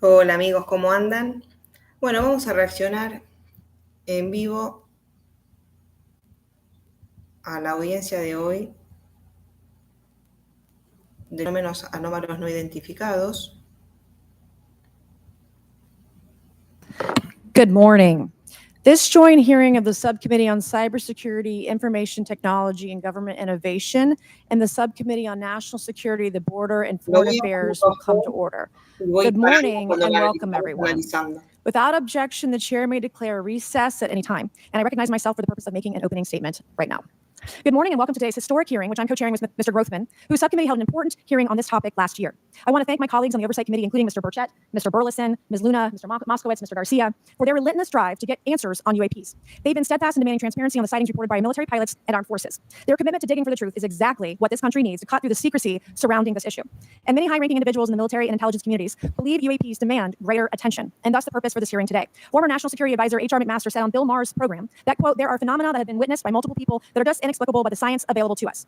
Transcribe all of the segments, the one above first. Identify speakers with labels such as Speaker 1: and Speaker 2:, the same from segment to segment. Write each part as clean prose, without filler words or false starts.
Speaker 1: Hola amigos, ¿cómo andan? Bueno, vamos a reaccionar en vivo a la audiencia de hoy de fenómenos anómalos no identificados.
Speaker 2: Good morning. This joint hearing of the Subcommittee on Cybersecurity, Information Technology, and Government Innovation and the Subcommittee on National Security, the Border, and Foreign Affairs will come to order. Good morning and welcome, everyone. Without objection, the chair may declare a recess at any time, and I recognize myself for the purpose of making an opening statement right now. Good morning and welcome to today's historic hearing, which I'm co-chairing with Mr. Grothman, whose subcommittee held an important hearing on this topic last year. I want to thank my colleagues on the Oversight Committee, including Mr. Burchett, Mr. Burleson, Ms. Luna, Mr. Moskowitz, Mr. Garcia, for their relentless drive to get answers on UAPs. They've been steadfast in demanding transparency on the sightings reported by military pilots and armed forces. Their commitment to digging for the truth is exactly what this country needs to cut through the secrecy surrounding this issue. And many high-ranking individuals in the military and intelligence communities believe UAPs demand greater attention, and thus the purpose for this hearing today. Former National Security Advisor H.R. McMaster said on Bill Maher's program that, quote, there are phenomena that have been witnessed by multiple people that are just inexplicable by the science available to us.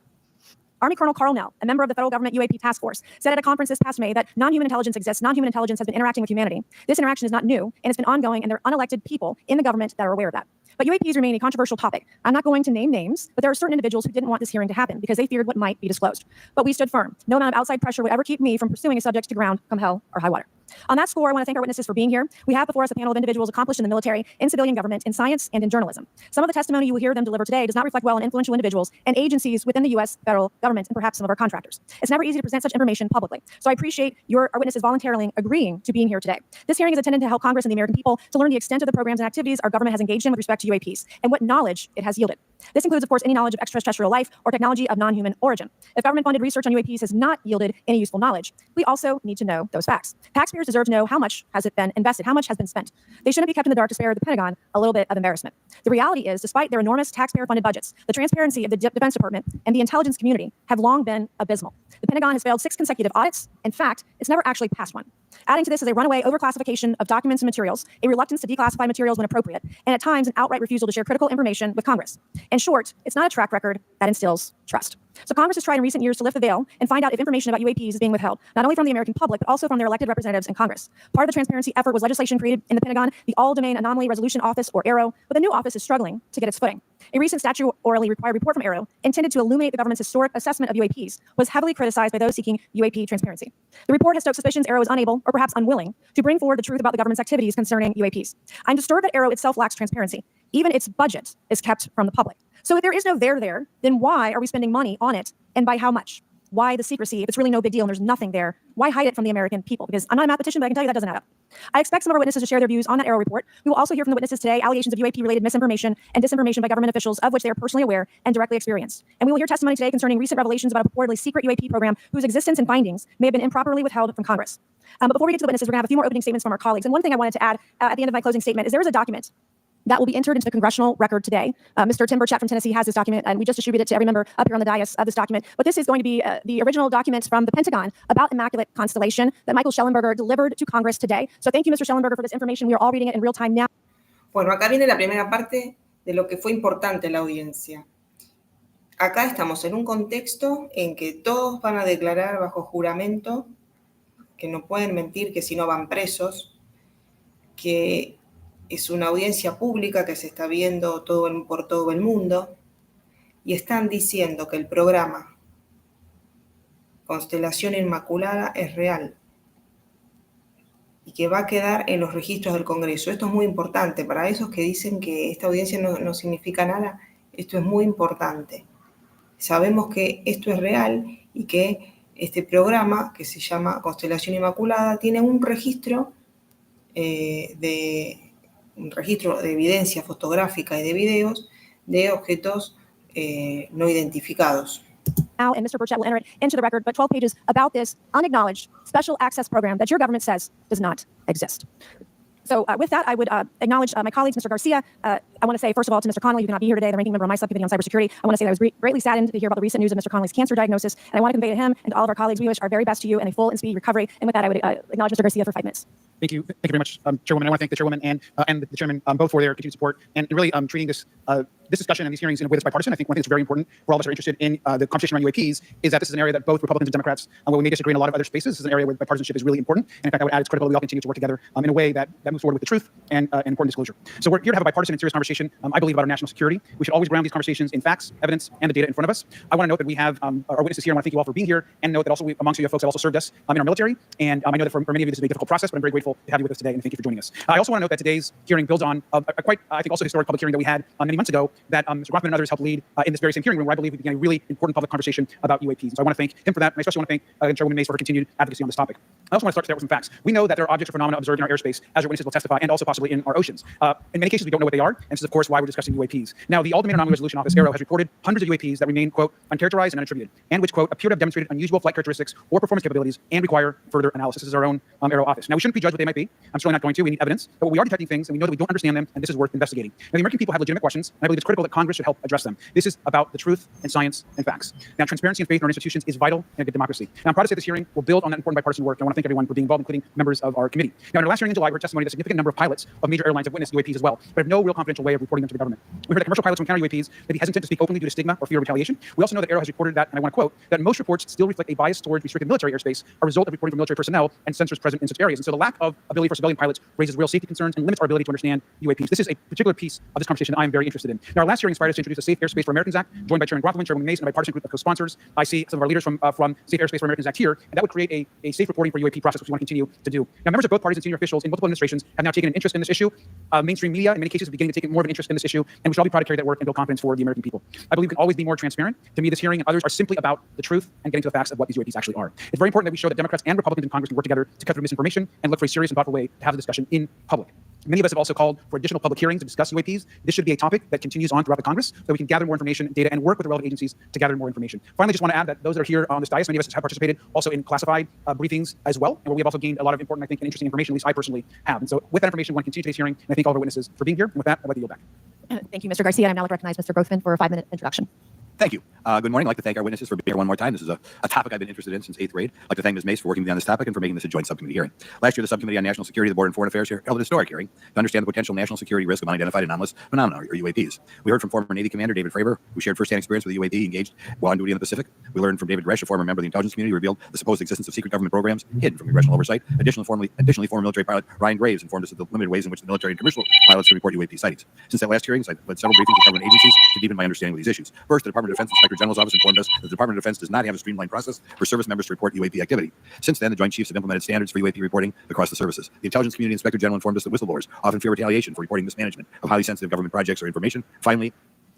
Speaker 2: Army Colonel Carl Nell, a member of the federal government UAP task force, said at a conference this past May that non-human intelligence exists. Non-human intelligence has been interacting with humanity. This interaction is not new, and it's been ongoing, and there are unelected people in the government that are aware of that. But UAPs remain a controversial topic. I'm not going to name names, but there are certain individuals who didn't want this hearing to happen because they feared what might be disclosed. But we stood firm. No amount of outside pressure would ever keep me from pursuing a subject to ground, come hell or high water. On that score, I want to thank our witnesses for being here. We have before us a panel of individuals accomplished in the military, in civilian government, in science, and in journalism. Some of the testimony you will hear them deliver today does not reflect well on influential individuals and agencies within the U.S. federal government and perhaps some of our contractors. It's never easy to present such information publicly. So I appreciate our witnesses voluntarily agreeing to being here today. This hearing is intended to help Congress and the American people to learn the extent of the programs and activities our government has engaged in with respect to UAPs and what knowledge it has yielded. This includes, of course, any knowledge of extraterrestrial life or technology of non-human origin. If government-funded research on UAPs has not yielded any useful knowledge, we also need to know those facts. Taxpayers deserve to know how much has it been invested, how much has been spent. They shouldn't be kept in the dark to spare the Pentagon a little bit of embarrassment. The reality is, despite their enormous taxpayer-funded budgets, the transparency of the Defense Department and the intelligence community have long been abysmal. The Pentagon has failed 6 consecutive audits. In fact, it's never actually passed one. Adding to this is a runaway overclassification of documents and materials, a reluctance to declassify materials when appropriate, and at times an outright refusal to share critical information with Congress. In short, it's not a track record that instills trust. So Congress has tried in recent years to lift the veil and find out if information about UAPs is being withheld, not only from the American public, but also from their elected representatives in Congress. Part of the transparency effort was legislation created in the Pentagon, the All-Domain Anomaly Resolution Office, or AARO, but the new office is struggling to get its footing. A recent statutorily required report from AARO, intended to illuminate the government's historic assessment of UAPs, was heavily criticized by those seeking UAP transparency. The report has stoked suspicions AARO is unable, or perhaps unwilling, to bring forward the truth about the government's activities concerning UAPs. I'm disturbed that AARO itself lacks transparency. Even its budget is kept from the public. So if there is no there, then why are we spending money on it, and by how much? Why the secrecy if it's really no big deal and there's nothing there? Why hide it from the American people? Because I'm not a mathematician, but I can tell you that doesn't add up. I expect some of our witnesses to share their views on that AARO report. We will also hear from the witnesses today allegations of UAP-related misinformation and disinformation by government officials of which they are personally aware and directly experienced. And we will hear testimony today concerning recent revelations about a purportedly secret UAP program whose existence and findings may have been improperly withheld from Congress. But before we get to the witnesses, we're going to have a few more opening statements from our colleagues. And one thing I wanted to add at the end of my closing statement is there is a document that will be entered into the congressional record today. Mr. Tim Burchett from Tennessee has this document, and we just distributed it to every member up here on the dais of this document. But this is going to be the original document from the Pentagon about Immaculate Constellation that Michael Schellenberger delivered to Congress today. So thank you, Mr. Schellenberger, for this information. We are all reading it in real time now.
Speaker 1: Bueno, acá viene la primera parte de lo que fue importante en la audiencia. Acá estamos en un contexto en que todos van a declarar bajo juramento que no pueden mentir, que si no van presos, que es una audiencia pública que se está viendo por todo el mundo y están diciendo que el programa Constelación Inmaculada es real y que va a quedar en los registros del Congreso. Esto es muy importante. Para esos que dicen que esta audiencia no significa nada, esto es muy importante. Sabemos que esto es real y que este programa, que se llama Constelación Inmaculada, tiene un registro de evidencia fotográfica y de videos de objetos no identificados.
Speaker 2: Now, and Mr. Burchett will enter it into the record, but 12 pages about this unacknowledged special access program that your government says does not exist. So with that, I would acknowledge my colleagues, Mr. Garcia, I want to say, first of all, to Mr. Connolly, who cannot be here today, the ranking member of my subcommittee on cybersecurity, I want to say that I was greatly saddened to hear about the recent news of Mr. Connolly's cancer diagnosis, and I want to convey to him and to all of our colleagues, we wish our very best to you and a full and speedy recovery. And with that, I would acknowledge Mr. Garcia for 5 minutes.
Speaker 3: Thank you very much, Chairwoman. I want to thank the Chairwoman and the Chairman both for their continued support and really treating this discussion and these hearings in a way that's bipartisan. I think one thing that's very important for all of us who are interested in the conversation around UAPs is that this is an area that both Republicans and Democrats, while we may disagree in a lot of other spaces, this is an area where bipartisanship is really important. And in fact, I would add it's critical that we all continue to work together in a way that moves forward with the truth and important disclosure. So we're here to have a bipartisan and serious conversation, I believe, about our national security. We should always ground these conversations in facts, evidence, and the data in front of us. I want to note that we have our witnesses here. I want to thank you all for being here, and note that also amongst you folks have also served us in our military. And I know that for many of you this is a difficult process, but I'm very grateful to have you with us today, and thank you for joining us. I also want to note that today's hearing builds on a quite, I think, also historic public hearing that we had many months ago that Mr. Rothman and others helped lead in this very same hearing room, where I believe we began a really important public conversation about UAPs. So I want to thank him for that, and I especially want to thank Chairwoman Mays for her continued advocacy on this topic. I also want to start with some facts. We know that there are objects or phenomena observed in our airspace, as our witnesses will testify, and also possibly in our oceans. In many cases, we don't know what they are, and this is, of course, why we're discussing UAPs. Now, the All-Domain Anomaly Resolution Office, ARRO, has reported hundreds of UAPs that remain, quote, uncharacterized and unattributed, and which, quote, appear to have demonstrated unusual flight characteristics or performance capabilities and require further analysis. This is our own ARRO office. Now, we shouldn't prejudge what they might be. I'm certainly not going to. We need evidence. But we are detecting things, and we know that we don't understand them, and this is worth investigating. Now, the American people have legitimate questions, and I believe it's critical that Congress should help address them. This is about the truth and science and facts. Now, transparency and faith in our institutions is vital in a good democracy. Now, I'm proud to say this hearing will build on that important bipartisan work. I want to thank everyone for being involved, including members of our committee. Now, in our last hearing in July, we heard testimony that a significant number of pilots of major airlines have witnessed UAPs as well, but have no real confidential way of reporting them to the government. We heard that commercial pilots who encounter UAPs may be hesitant to speak openly due to stigma or fear of retaliation. We also know that ARRO has reported that, and I want to quote, that most reports still reflect a bias towards restricted military airspace, a result of reporting from military personnel and sensors present in such areas. And so the lack of ability for civilian pilots raises real safety concerns and limits our ability to understand UAPs. This is a particular piece of this conversation that I am very interested in. Now, our last hearing inspired us to introduce a Safe Airspace for Americans Act, joined by Chairman Grothman, Chairwoman Mays, and a bipartisan group of co-sponsors. I see some of our leaders from Safe Airspace for Americans Act here, and that would create a safe reporting for UAP process, which we want to continue to do. Now, members of both parties and senior officials in multiple administrations have now taken an interest in this issue. Mainstream media, in many cases, is beginning to take more of an interest in this issue, and we should all be proud to carry that work and build confidence for the American people. I believe we can always be more transparent. To me, this hearing and others are simply about the truth and getting to the facts of what these UAPs actually are. It's very important that we show that Democrats and Republicans in Congress can work together to cut through misinformation and look for a serious and thoughtful way to have the discussion in public. Many of us have also called for additional public hearings to discuss UAPs. This should be a topic that continues on throughout the Congress so we can gather more information, data, and work with the relevant agencies to gather more information. Finally, just want to add that those that are here on this dais, many of us have participated also in classified briefings as well, and where we have also gained a lot of important, I think, and interesting information, at least I personally have. And so with that information, we want to continue today's hearing, and I thank all of our witnesses for being here. And with that, I'd like to yield back.
Speaker 2: Thank you, Mr. Garcia. I'm now like to recognize Mr. Grothman for a 5-minute introduction.
Speaker 4: Thank you. Good morning. I'd like to thank our witnesses for being here one more time. This is a topic I've been interested in since 8th grade. I'd like to thank Ms. Mace for working with me on this topic and for making this a joint subcommittee hearing. Last year, the Subcommittee on National Security of the Board of Foreign Affairs here held a historic hearing to understand the potential national security risk of unidentified anomalous phenomena, or UAPs. We heard from former Navy Commander David Fravor, who shared firsthand experience with the UAP engaged while on duty in the Pacific. We learned from David Resch, a former member of the intelligence community, who revealed the supposed existence of secret government programs hidden from congressional oversight. Additionally, former military pilot Ryan Graves informed us of the limited ways in which the military and commercial pilots can report UAP sightings. Since that last hearing, I've led several briefings with government agencies to deepen my understanding of these issues. First, the Department of Defense Inspector General's Office informed us that the Department of Defense does not have a streamlined process for service members to report UAP activity. Since then, the Joint Chiefs have implemented standards for UAP reporting across the services. The Intelligence Community Inspector General informed us that whistleblowers often fear retaliation for reporting mismanagement of highly sensitive government projects or information. Finally,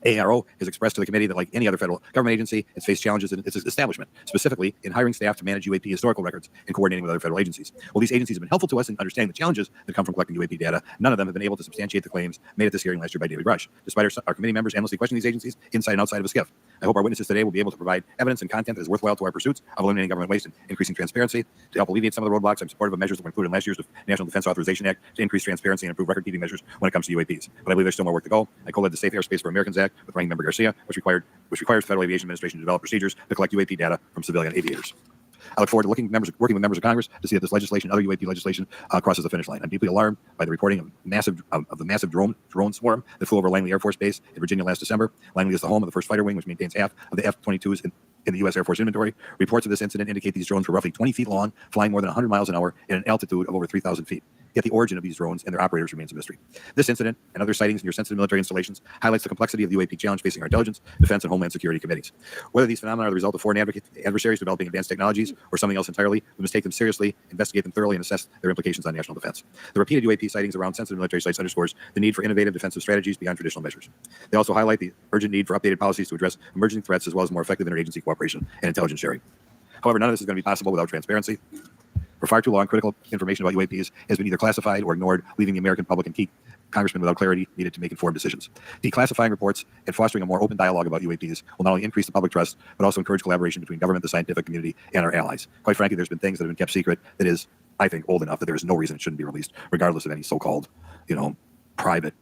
Speaker 4: ARO has expressed to the committee that, like any other federal government agency, it's faced challenges in its establishment, specifically in hiring staff to manage UAP historical records and coordinating with other federal agencies. While these agencies have been helpful to us in understanding the challenges that come from collecting UAP data, none of them have been able to substantiate the claims made at this hearing last year by David Rush, despite our committee members endlessly questioning these agencies inside and outside of a skiff. I hope our witnesses today will be able to provide evidence and content that is worthwhile to our pursuits of eliminating government waste and increasing transparency. To help alleviate some of the roadblocks, I'm supportive of measures that were included in last year's National Defense Authorization Act to increase transparency and improve record-keeping measures when it comes to UAPs. But I believe there's still more work to go. I co-led the Safe Airspace for Americans Act with Ranking Member Garcia, which requires the Federal Aviation Administration to develop procedures to collect UAP data from civilian aviators. I look forward to working with members of Congress to see that this legislation, other UAP legislation, crosses the finish line. I'm deeply alarmed by the reporting of the massive drone swarm that flew over Langley Air Force Base in Virginia last December. Langley is the home of the first fighter wing, which maintains half of the F-22s in the U.S. Air Force inventory. Reports of this incident indicate these drones were roughly 20 feet long, flying more than 100 miles an hour at an altitude of over 3,000 feet. Yet the origin of these drones and their operators remains a mystery. This incident and other sightings near sensitive military installations highlights the complexity of the UAP challenge facing our intelligence, defense, and homeland security committees. Whether these phenomena are the result of foreign adversaries developing advanced technologies or something else entirely, we must take them seriously, investigate them thoroughly, and assess their implications on national defense. The repeated UAP sightings around sensitive military sites underscores the need for innovative defensive strategies beyond traditional measures. They also highlight the urgent need for updated policies to address emerging threats as well as more effective interagency cooperation and intelligence sharing. However, none of this is going to be possible without transparency. For far too long, critical information about UAPs has been either classified or ignored, leaving the American public and key congressmen without clarity needed to make informed decisions. Declassifying reports and fostering a more open dialogue about UAPs will not only increase the public trust, but also encourage collaboration between government, the scientific community, and our allies. Quite frankly, there's been things that have been kept secret that is, I think, old enough that there is no reason it shouldn't be released, regardless of any so-called, private,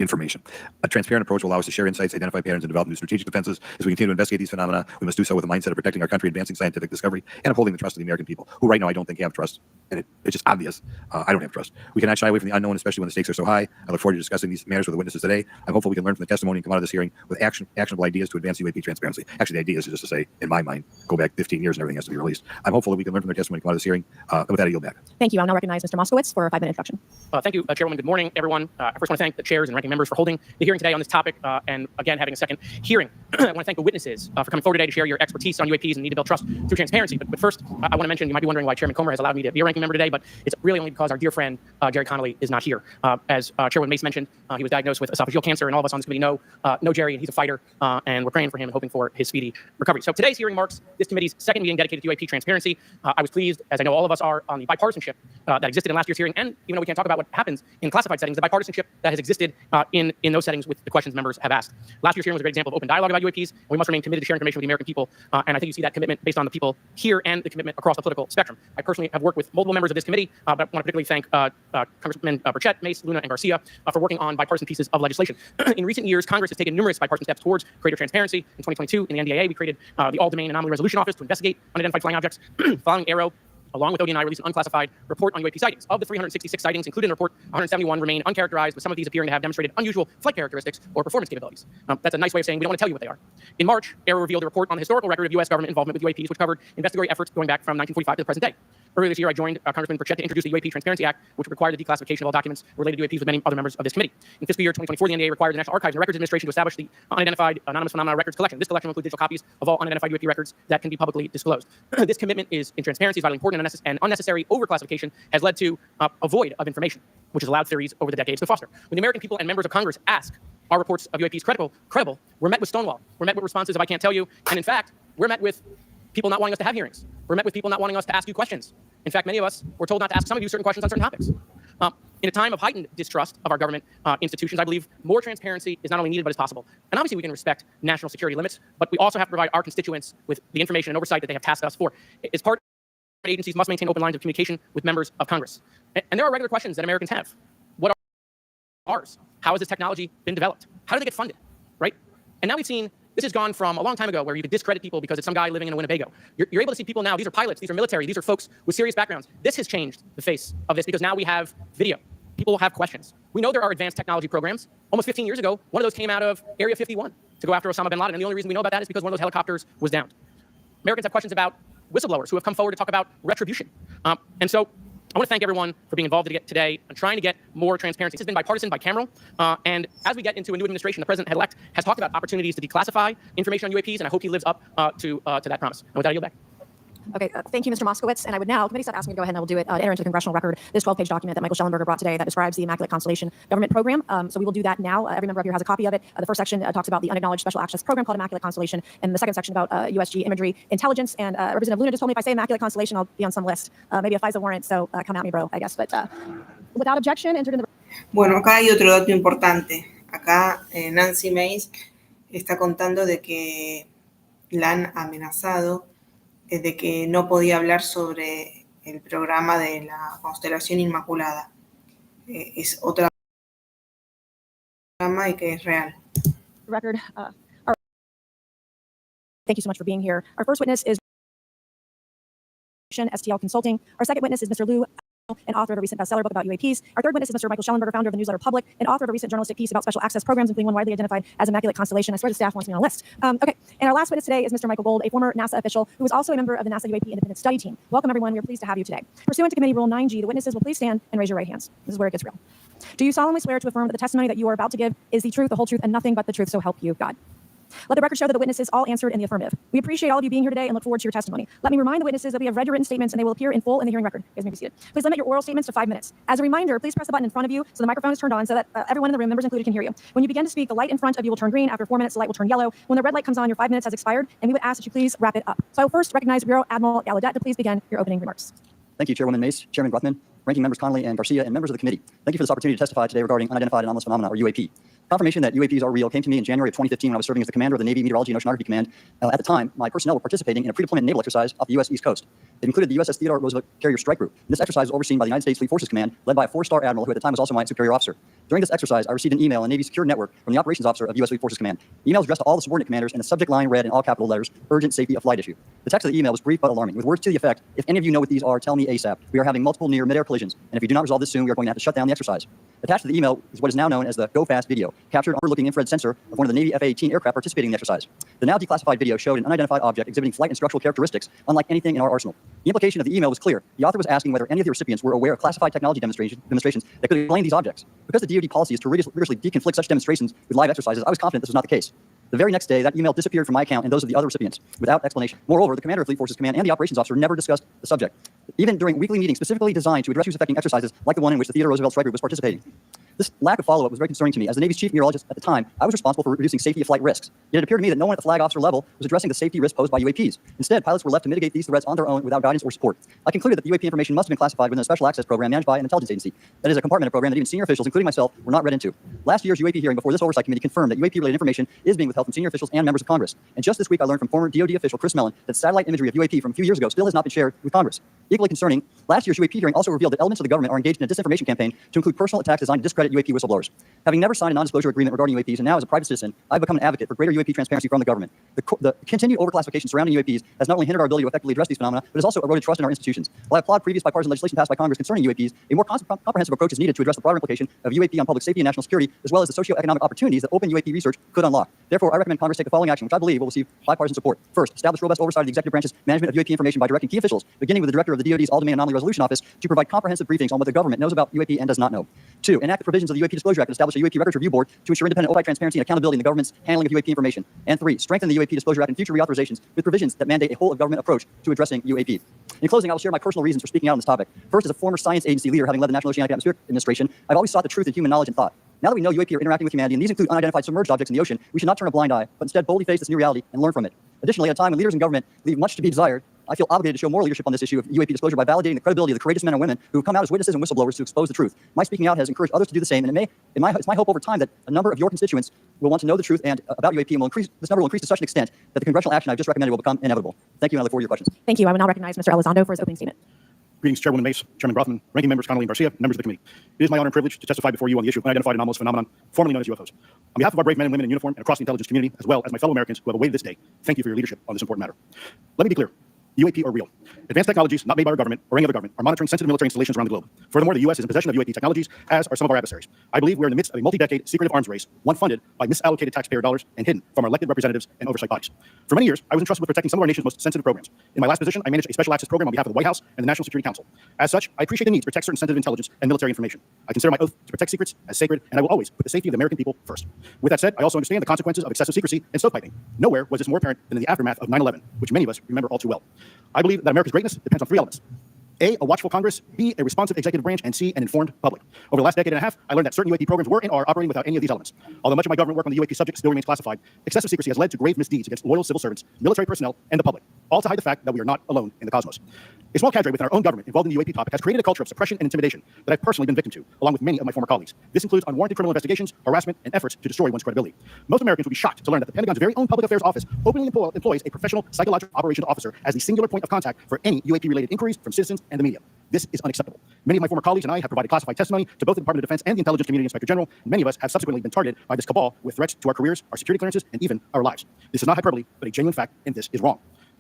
Speaker 4: information. A transparent approach will allow us to share insights, identify patterns, and develop new strategic defenses. As we continue to investigate these phenomena, we must do so with a mindset of protecting our country, advancing scientific discovery, and upholding the trust of the American people, who right now I don't think have trust. And it's just obvious. I don't have trust. We cannot shy away from the unknown, especially when the stakes are so high. I look forward to discussing these matters with the witnesses today. I'm hopeful we can learn from the testimony and come out of this hearing with actionable ideas to advance UAP transparency. Actually, the idea is just to say, in my mind, go back 15 years and everything has to be released. I'm hopeful that we can learn from their testimony and come out of this hearing. With that, I yield back.
Speaker 2: Thank you. I'll now recognize Mr. Moskowitz for a 5-minute introduction.
Speaker 5: Thank you, Chairwoman. Good morning, everyone. I first want to thank the chairs and ranking members for holding the hearing today on this topic, and again, having a second hearing. I want to thank the witnesses for coming forward today to share your expertise on UAPs and the need to build trust through transparency. But first, I want to mention, you might be wondering why Chairman Comer has allowed me to be a ranking member today, but it's really only because our dear friend, Jerry Connolly, is not here. As Chairwoman Mace mentioned, he was diagnosed with esophageal cancer, and all of us on this committee know Jerry, and he's a fighter, and we're praying for him and hoping for his speedy recovery. So today's hearing marks this committee's second meeting dedicated to UAP transparency. I was pleased, as I know all of us are, on the bipartisanship that existed in last year's hearing, and even though we can't talk about what happens in classified settings, the bipartisanship that has existed in those settings with the questions members have asked. Last year's hearing was a great example of open dialogue about UAPs, and we must remain committed to sharing information with the American people, and I think you see that commitment based on the people here and the commitment across the political spectrum. I personally have worked with multiple members of this committee, but I want to particularly thank Congressman Burchett, Mace, Luna, and Garcia for working on bipartisan pieces of legislation. In recent years, Congress has taken numerous bipartisan steps towards greater transparency. In 2022, in the NDAA, we created the All-Domain Anomaly Resolution Office to investigate unidentified flying objects. Following Arrow, along with Odie and I, released an unclassified report on UAP sightings. Of the 366 sightings included in the report, 171 remain uncharacterized, with some of these appearing to have demonstrated unusual flight characteristics or performance capabilities. That's a nice way of saying we don't want to tell you what they are. In March, Arrow revealed a report on the historical record of U.S. government involvement with UAPs, which covered investigatory efforts going back from 1945 to the present day. Earlier this year, I joined Congressman Burchett to introduce the UAP Transparency Act, which required the declassification of all documents related to UAPs with many other members of this committee. In fiscal year 2024, the NDA required the National Archives and Records Administration to establish the Unidentified Anonymous Phenomena Records Collection. This collection will include digital copies of all unidentified UAP records that can be publicly disclosed. This commitment in transparency is vitally important, and unnecessary overclassification has led to a void of information, which has allowed theories over the decades to foster. When the American people and members of Congress ask, are reports of UAPs credible, we're met with stonewall. We're met with responses of I can't tell you, and in fact, we're met with people not wanting us to have hearings. We're met with people not wanting us to ask you questions. In fact, many of us were told not to ask some of you certain questions on certain topics. In a time of heightened distrust of our government institutions, I believe more transparency is not only needed, but is possible. And obviously, we can respect national security limits, but we also have to provide our constituents with the information and oversight that they have tasked us for. As part of agencies must maintain open lines of communication with members of Congress. And there are regular questions that Americans have. What are ours? How has this technology been developed? How do they get funded, right? And now we've seen this has gone from a long time ago where you could discredit people because it's some guy living in a Winnebago. You're able to see people now. These are pilots. These are military. These are folks with serious backgrounds. This has changed the face of this because now we have video. People have questions. We know there are advanced technology programs. Almost 15 years ago, one of those came out of Area 51 to go after Osama bin Laden. And the only reason we know about that is because one of those helicopters was downed. Americans have questions about whistleblowers who have come forward to talk about retribution. And so I want to thank everyone for being involved today and trying to get more transparency. This has been bipartisan, bicameral, and as we get into a new administration, the president-elect has talked about opportunities to declassify information on UAPs, and I hope he lives up to that promise. And with that, I yield back.
Speaker 2: Okay, thank you, Mr. Moskowitz. And I would now, committee staff asked me to go ahead and I will do it, to enter into the congressional record this 12-page document that Michael Schellenberger brought today that describes the Immaculate Constellation government program. So we will do that now. Every member up here has a copy of it. The first section talks about the unacknowledged special access program called Immaculate Constellation, and the second section about USG imagery intelligence. And Representative Luna just told me if I say Immaculate Constellation, I'll be on some list, maybe a FISA warrant. So come at me, bro, I guess. But without objection, entered in the...
Speaker 1: Bueno, acá hay otro dato importante. Acá Nancy Mace está contando de que la han amenazado de que no podía hablar sobre el programa de la constelación Inmaculada. Es otra programa y que es real.
Speaker 2: Record. Thank you so much for being here. Our first witness is STL Consulting. Our second witness is Mr. Lou, an author of a recent bestseller book about UAPs. Our third witness is Mr. Michael Schellenberger, founder of the newsletter Public, and author of a recent journalistic piece about special access programs, including one widely identified as Immaculate Constellation. I swear the staff wants me on a list. Okay, and our last witness today is Mr. Michael Gold, a former NASA official who is also a member of the NASA UAP Independent Study Team. Welcome, everyone. We are pleased to have you today. Pursuant to Committee Rule 9G, the witnesses will please stand and raise your right hands. This is where it gets real. Do you solemnly swear to affirm that the testimony that you are about to give is the truth, the whole truth, and nothing but the truth, so help you God? Let the record show that the witnesses all answered in the affirmative. We appreciate all of you being here today and look forward to your testimony. Let me remind the witnesses that we have read your written statements and they will appear in full in the hearing record. You guys may be seated. Please limit your oral statements to 5 minutes. As a reminder, please press the button in front of you so the microphone is turned on so that everyone in the room, members included, can hear you. When you begin to speak, the light in front of you will turn green. After 4 minutes, the light will turn yellow. When the red light comes on, your 5 minutes has expired, and we would ask that you please wrap it up. So I will first recognize Rear Admiral Gallaudet to please begin your opening remarks.
Speaker 6: Thank you, Chairwoman Mace, Chairman Gruthman, Ranking Members Connolly and Garcia, and members of the committee. Thank you for this opportunity to testify today regarding unidentified anomalous phenomena, or UAP. Confirmation that UAPs are real came to me in January of 2015 when I was serving as the commander of the Navy Meteorology and Oceanography Command. At the time, my personnel were participating in a pre-deployment naval exercise off the U.S. East Coast. It included the USS Theodore Roosevelt Carrier Strike Group. And this exercise was overseen by the United States Fleet Forces Command, led by a 4-star admiral who at the time was also my superior officer. During this exercise, I received an email on Navy Secure Network from the operations officer of U.S. Fleet Forces Command. The email was addressed to all the subordinate commanders, and the subject line read in all capital letters, "Urgent Safety of Flight Issue." The text of the email was brief but alarming, with words to the effect, "If any of you know what these are, tell me ASAP. We are having multiple near mid-air collisions, and if you do not resolve this soon, we are going to have to shut down the exercise." Attached to the email is what is now known as the Go Fast video, captured overlooking infrared sensor of one of the Navy F-18 aircraft participating in the exercise. The now declassified video showed an unidentified object exhibiting flight and structural characteristics unlike anything in our arsenal. The implication of the email was clear. The author was asking whether any of the recipients were aware of classified technology demonstrations that could explain these objects. Because the DoD policy is to rigorously deconflict such demonstrations with live exercises, I was confident this was not the case. The very next day, that email disappeared from my account and those of the other recipients without explanation. Moreover, the commander of Fleet Forces Command and the operations officer never discussed the subject, even during weekly meetings specifically designed to address issues affecting exercises like the one in which the Theodore Roosevelt Strike Group was participating. This lack of follow-up was very concerning to me. As the Navy's chief meteorologist at the time, I was responsible for reducing safety of flight risks. Yet it appeared to me that no one at the flag officer level was addressing the safety risk posed by UAPs. Instead, pilots were left to mitigate these threats on their own without guidance or support. I concluded that the UAP information must have been classified within a special access program managed by an intelligence agency. That is a compartmented program that even senior officials, including myself, were not read into. Last year's UAP hearing before this oversight committee confirmed that UAP-related information is being withheld from senior officials and members of Congress. And just this week, I learned from former DoD official Chris Mellon that satellite imagery of UAP from a few years ago still has not been shared with Congress. Equally concerning, last year's UAP hearing also revealed that elements of the government are engaged in a disinformation campaign to include personal attacks designed to discredit UAP whistleblowers. Having never signed a non-disclosure agreement regarding UAPs, and now as a private citizen, I've become an advocate for greater UAP transparency from the government. The continued overclassification surrounding UAPs has not only hindered our ability to effectively address these phenomena, but has also eroded trust in our institutions. While I applaud previous bipartisan legislation passed by Congress concerning UAPs, a more comprehensive approach is needed to address the broader implication of UAP on public safety and national security, as well as the socioeconomic opportunities that open UAP research could unlock. Therefore, I recommend Congress take the following action, which I believe will receive bipartisan support. First, establish robust oversight of the executive branch's management of UAP information by directing key officials, beginning with the director of the DoD's All-Domain Anomaly Resolution Office, to provide comprehensive briefings on what the government knows about UAP and does not know. Two, enact the provisions of the UAP Disclosure Act and establish a UAP Records Review Board to ensure independent oversight, transparency, and accountability in the government's handling of UAP information. And three, strengthen the UAP Disclosure Act in future reauthorizations with provisions that mandate a whole-of-government approach to addressing UAP. In closing, I will share my personal reasons for speaking out on this topic. First, as a former science agency leader having led the National Oceanic and Atmospheric Administration, I've always sought the truth in human knowledge and thought. Now that we know UAP are interacting with humanity, and these include unidentified submerged objects in the ocean, we should not turn a blind eye, but instead boldly face this new reality and learn from it. Additionally, at a time when leaders in government leave much to be desired, I feel obligated to show more leadership on this issue of UAP disclosure by validating the credibility of the courageous men and women who have come out as witnesses and whistleblowers to expose the truth. My speaking out has encouraged others to do the same, and it's my hope over time that a number of your constituents will want to know the truth and about UAP, and this number will increase to such an extent that the congressional action I've just recommended will become inevitable. Thank you, and I look forward to your questions.
Speaker 2: Thank you. I will now recognize Mr. Elizondo for his opening statement.
Speaker 3: Greetings, Chairwoman Mace, Chairman Rothman, Ranking Members Connolly and Garcia, members of the committee. It is my honor and privilege to testify before you on the issue of unidentified anomalous phenomenon, formerly known as UFOs. On behalf of our brave men and women in uniform and across the intelligence community, as well as my fellow Americans who have awaited this day, thank you for your leadership on this important matter. Let me be clear. UAP are real. Advanced technologies not made by our government or any other government are monitoring sensitive military installations around the globe. Furthermore, the U.S. is in possession of UAP technologies, as are some of our adversaries. I believe we are in the midst of a multi-decade secretive arms race, one funded by misallocated taxpayer dollars and hidden from our elected representatives and oversight bodies. For many years, I was entrusted with protecting some of our nation's most sensitive programs. In my last position, I managed a special access program on behalf of the White House and the National Security Council. As such, I appreciate the need to protect certain sensitive intelligence and military information. I consider my oath to protect secrets as sacred, and I will always put the safety of the American people first. With that said, I also understand the consequences of excessive secrecy and stovepiping. Nowhere was this more apparent than in the aftermath of 9/11, which many of us remember all too well. I believe that America's greatness depends on three elements. A watchful Congress, B, a responsive executive branch, and C, an informed public. Over the last decade and a half, I learned that certain UAP programs were and are operating without any of these elements. Although much of my government work on the UAP subject still remains classified, excessive secrecy has led to grave misdeeds against loyal civil servants, military personnel, and the public, all to hide the fact that we are not alone in the cosmos. A small cadre within our own government involved in the UAP topic has created a culture of suppression and intimidation that I've personally been victim to, along with many of my former colleagues. This includes unwarranted criminal investigations, harassment, and efforts to destroy one's credibility. Most Americans would be shocked to learn that the Pentagon's very own public affairs office openly employs a professional psychological operations officer as the singular point of contact for any UAP-related inquiries from citizens and the media. This is unacceptable. Many of my former colleagues and I have provided classified testimony to both the Department of Defense and the Intelligence Community Inspector General, and many of us have subsequently been targeted by this cabal with threats to our careers, our security clearances, and even our lives. This is not hyperbole, but a genuine fact, and this is wrong.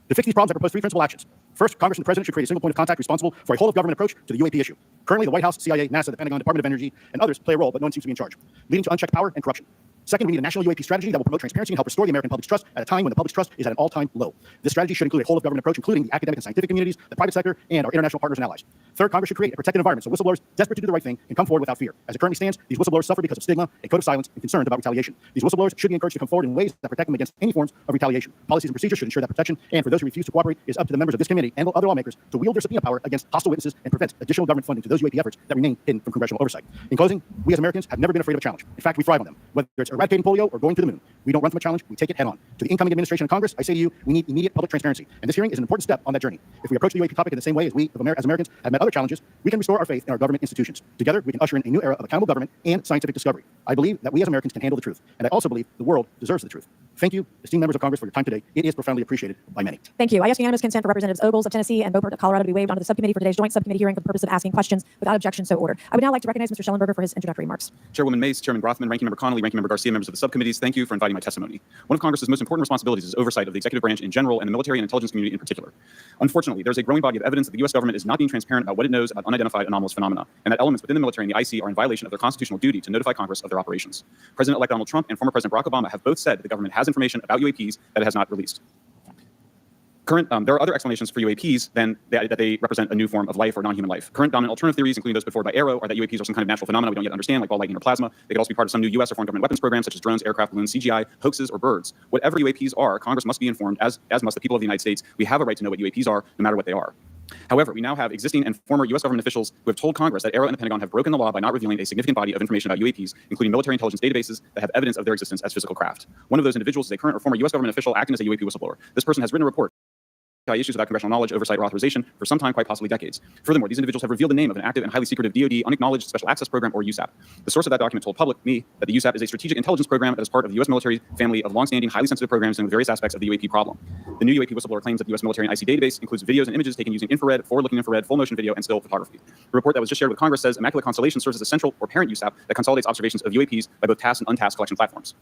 Speaker 3: To fix these problems, I propose three principal actions. First, Congress and the President should create a single point of contact responsible for a whole-of-government approach to the UAP issue. Currently, the White House, CIA, NASA, the Pentagon, Department of Energy, and others play a role, but no one seems to be in charge, leading to unchecked power and corruption. Second, we need a national UAP strategy that will promote transparency and help restore the American public's trust at a time when the public's trust is at an all-time low. This strategy should include a whole-of-government approach, including the academic and scientific communities, the private sector, and our international partners and allies. Third, Congress should create a protected environment so whistleblowers desperate to do the right thing can come forward without fear. As it currently stands, these whistleblowers suffer because of stigma, a code of silence, and concerns about retaliation. These whistleblowers should be encouraged to come forward in ways that protect them against any forms of retaliation. Policies and procedures should ensure that protection, and for those who refuse to cooperate, it is up to the members of this committee and other lawmakers to wield their subpoena power against hostile witnesses and prevent additional government funding to those UAP efforts that remain hidden from congressional oversight. In closing, we as Americans have never been afraid of a challenge. In fact, we thrive on them. Whether it's eradicating polio or going to the moon, we don't run from a challenge, we take it head on. To the incoming administration and Congress, I say to you, we need immediate public transparency, and this hearing is an important step on that journey. If we approach the UAP topic in the same way as we, as Americans, have met other challenges, we can restore our faith in our government institutions. Together, we can usher in a new era of accountable government and scientific discovery. I believe that we as Americans can handle the truth, and I also believe the world deserves the truth. Thank you, esteemed members of Congress, for your time today. It is profoundly appreciated by many.
Speaker 2: Thank you. I ask unanimous consent for Representatives Ogles of Tennessee and Beauport of Colorado to be waived onto the subcommittee for today's joint subcommittee hearing for the purpose of asking questions. Without objection, so ordered. I would now like to recognize Mr. Schellenberger for his introductory remarks.
Speaker 7: Chairwoman Mace, Chairman Rothman, Ranking Member Connolly, Ranking Member Garcia, members of the subcommittees, thank you for inviting my testimony. One of Congress's most important responsibilities is oversight of the executive branch in general and the military and intelligence community in particular. Unfortunately, there's a growing body of evidence that the U.S. government is not being transparent about what it knows about unidentified anomalous phenomena, and that elements within the military and the IC are in violation of their constitutional duty to notify Congress of their operations. President-elect Donald Trump and former President Barack Obama have both said that the government has information about UAPs that it has not released. There are other explanations for UAPs than that they represent a new form of life or non-human life. Current dominant alternative theories, including those put forward by Arrow, are that UAPs are some kind of natural phenomena we don't yet understand, like ball lightning or plasma. They could also be part of some new U.S. or foreign government weapons programs, such as drones, aircraft, balloons, CGI, hoaxes, or birds. Whatever UAPs are, Congress must be informed, as must the people of the United States. We have a right to know what UAPs are, no matter what they are. However, we now have existing and former U.S. government officials who have told Congress that Arrow and the Pentagon have broken the law by not revealing a significant body of information about UAPs, including military intelligence databases that have evidence of their existence as physical craft. One of those individuals is a current or former U.S. government official acting as a UAP whistleblower. This person has written a report issues without congressional knowledge, oversight, or authorization for some time, quite possibly decades. Furthermore, these individuals have revealed the name of an active and highly secretive DoD unacknowledged special access program, or USAP. The source of that document told me that the USAP is a strategic intelligence program that is part of the U.S. military family of long-standing, highly sensitive programs dealing with various aspects of the UAP problem. The new UAP whistleblower claims that the U.S. military and IC database includes videos and images taken using infrared, forward-looking infrared, full-motion video, and still photography. The report that was just shared with Congress says Immaculate Constellation serves as a central or parent USAP that consolidates observations of UAPs by both tasked and untasked collection platforms.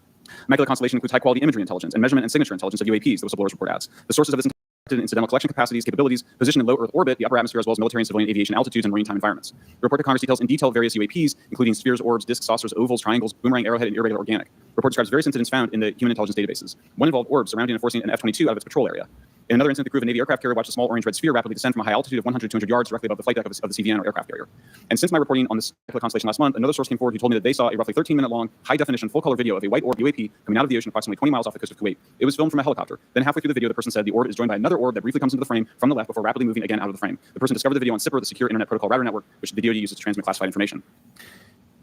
Speaker 7: Immaculate Constellation includes high-quality imagery intelligence and measurement and signature intelligence of UAPs, the whistleblower's report adds. The sources of this incidental collection capacities, capabilities, positioned in low Earth orbit, the upper atmosphere, as well as military and civilian aviation altitudes and maritime environments. The report to Congress details in detail various UAPs, including spheres, orbs, discs, saucers, ovals, triangles, boomerang, arrowhead, and irregular organic. The report describes various incidents found in the human intelligence databases. One involved orbs surrounding and enforcing an F-22 out of its patrol area. In another incident, the crew of a Navy aircraft carrier watched a small orange-red sphere rapidly descend from a high altitude of 100 to 200 yards directly above the flight deck of the CVN or aircraft carrier. And since my reporting on this constellation last month, another source came forward who told me that they saw a roughly 13-minute-long, high-definition, full-color video of a white orb UAP coming out of the ocean approximately 20 miles off the coast of Kuwait. It was filmed from a helicopter. Then halfway through the video, the person said the orb is joined by another orb that briefly comes into the frame from the left before rapidly moving again out of the frame. The person discovered the video on SIPR, the Secure Internet Protocol Router Network, which the DoD uses to transmit classified information.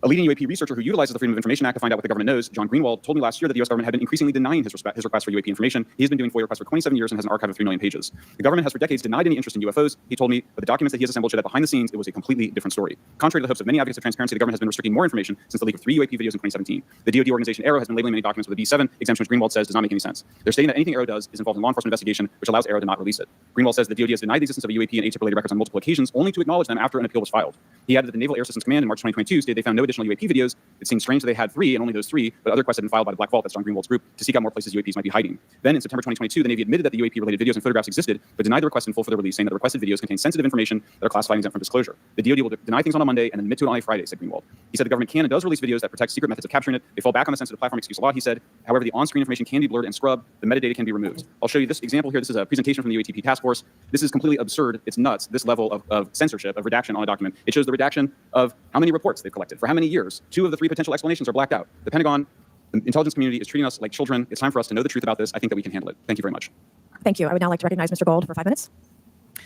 Speaker 7: A leading UAP researcher who utilizes the Freedom of Information Act to find out what the government knows, John Greenwald, told me last year that the U.S. government had been increasingly denying his request for UAP information. He has been doing FOIA requests for 27 years and has an archive of 3 million pages. The government has for decades denied any interest in UFOs. He told me, but the documents that he has assembled show that behind the scenes, it was a completely different story. Contrary to the hopes of many advocates of transparency, the government has been restricting more information since the leak of 3 UAP videos in 2017. The DoD organization Arrow has been labeling many documents with a B7 exemption, which Greenwald says does not make any sense. They're stating that anything Arrow does is involved in law enforcement investigation, which allows Arrow to not release it. Greenwald says the DoD has denied the existence of a UAP and ATIP-related records on multiple occasions, only to acknowledge them after an appeal was filed. He added that the Naval Air Systems Command in March 2022 stated they found no additional UAP videos. It seems strange that they had 3 and only those 3, but other requests had been filed by the Black Vault, that's John Greenwald's group, to seek out more places UAPs might be hiding. Then in September 2022, the Navy admitted that the UAP-related videos and photographs existed, but denied the request in full for their release, saying that the requested videos contain sensitive information that are classified and exempt from disclosure. The DoD will deny things on a Monday and admit to it on a Friday, said Greenwald. He said the government can and does release videos that protect secret methods of capturing it. They fall back on the sensitive platform excuse a lot, he said. However, the on-screen information can be blurred and scrubbed. The metadata can be removed. I'll show you this example here. This is a presentation from the UATP task force. This is completely absurd. It's nuts, this level of censorship, of redaction on a document. It shows the redaction of how many reports they've collected, for how many years. 2 of the 3 potential explanations are blacked out. The Pentagon, the intelligence community is treating us like children. It's time for us to know the truth about this. I think that we can handle it. Thank you very much.
Speaker 2: Thank you. I would now like to recognize Mr. Gold for 5 minutes.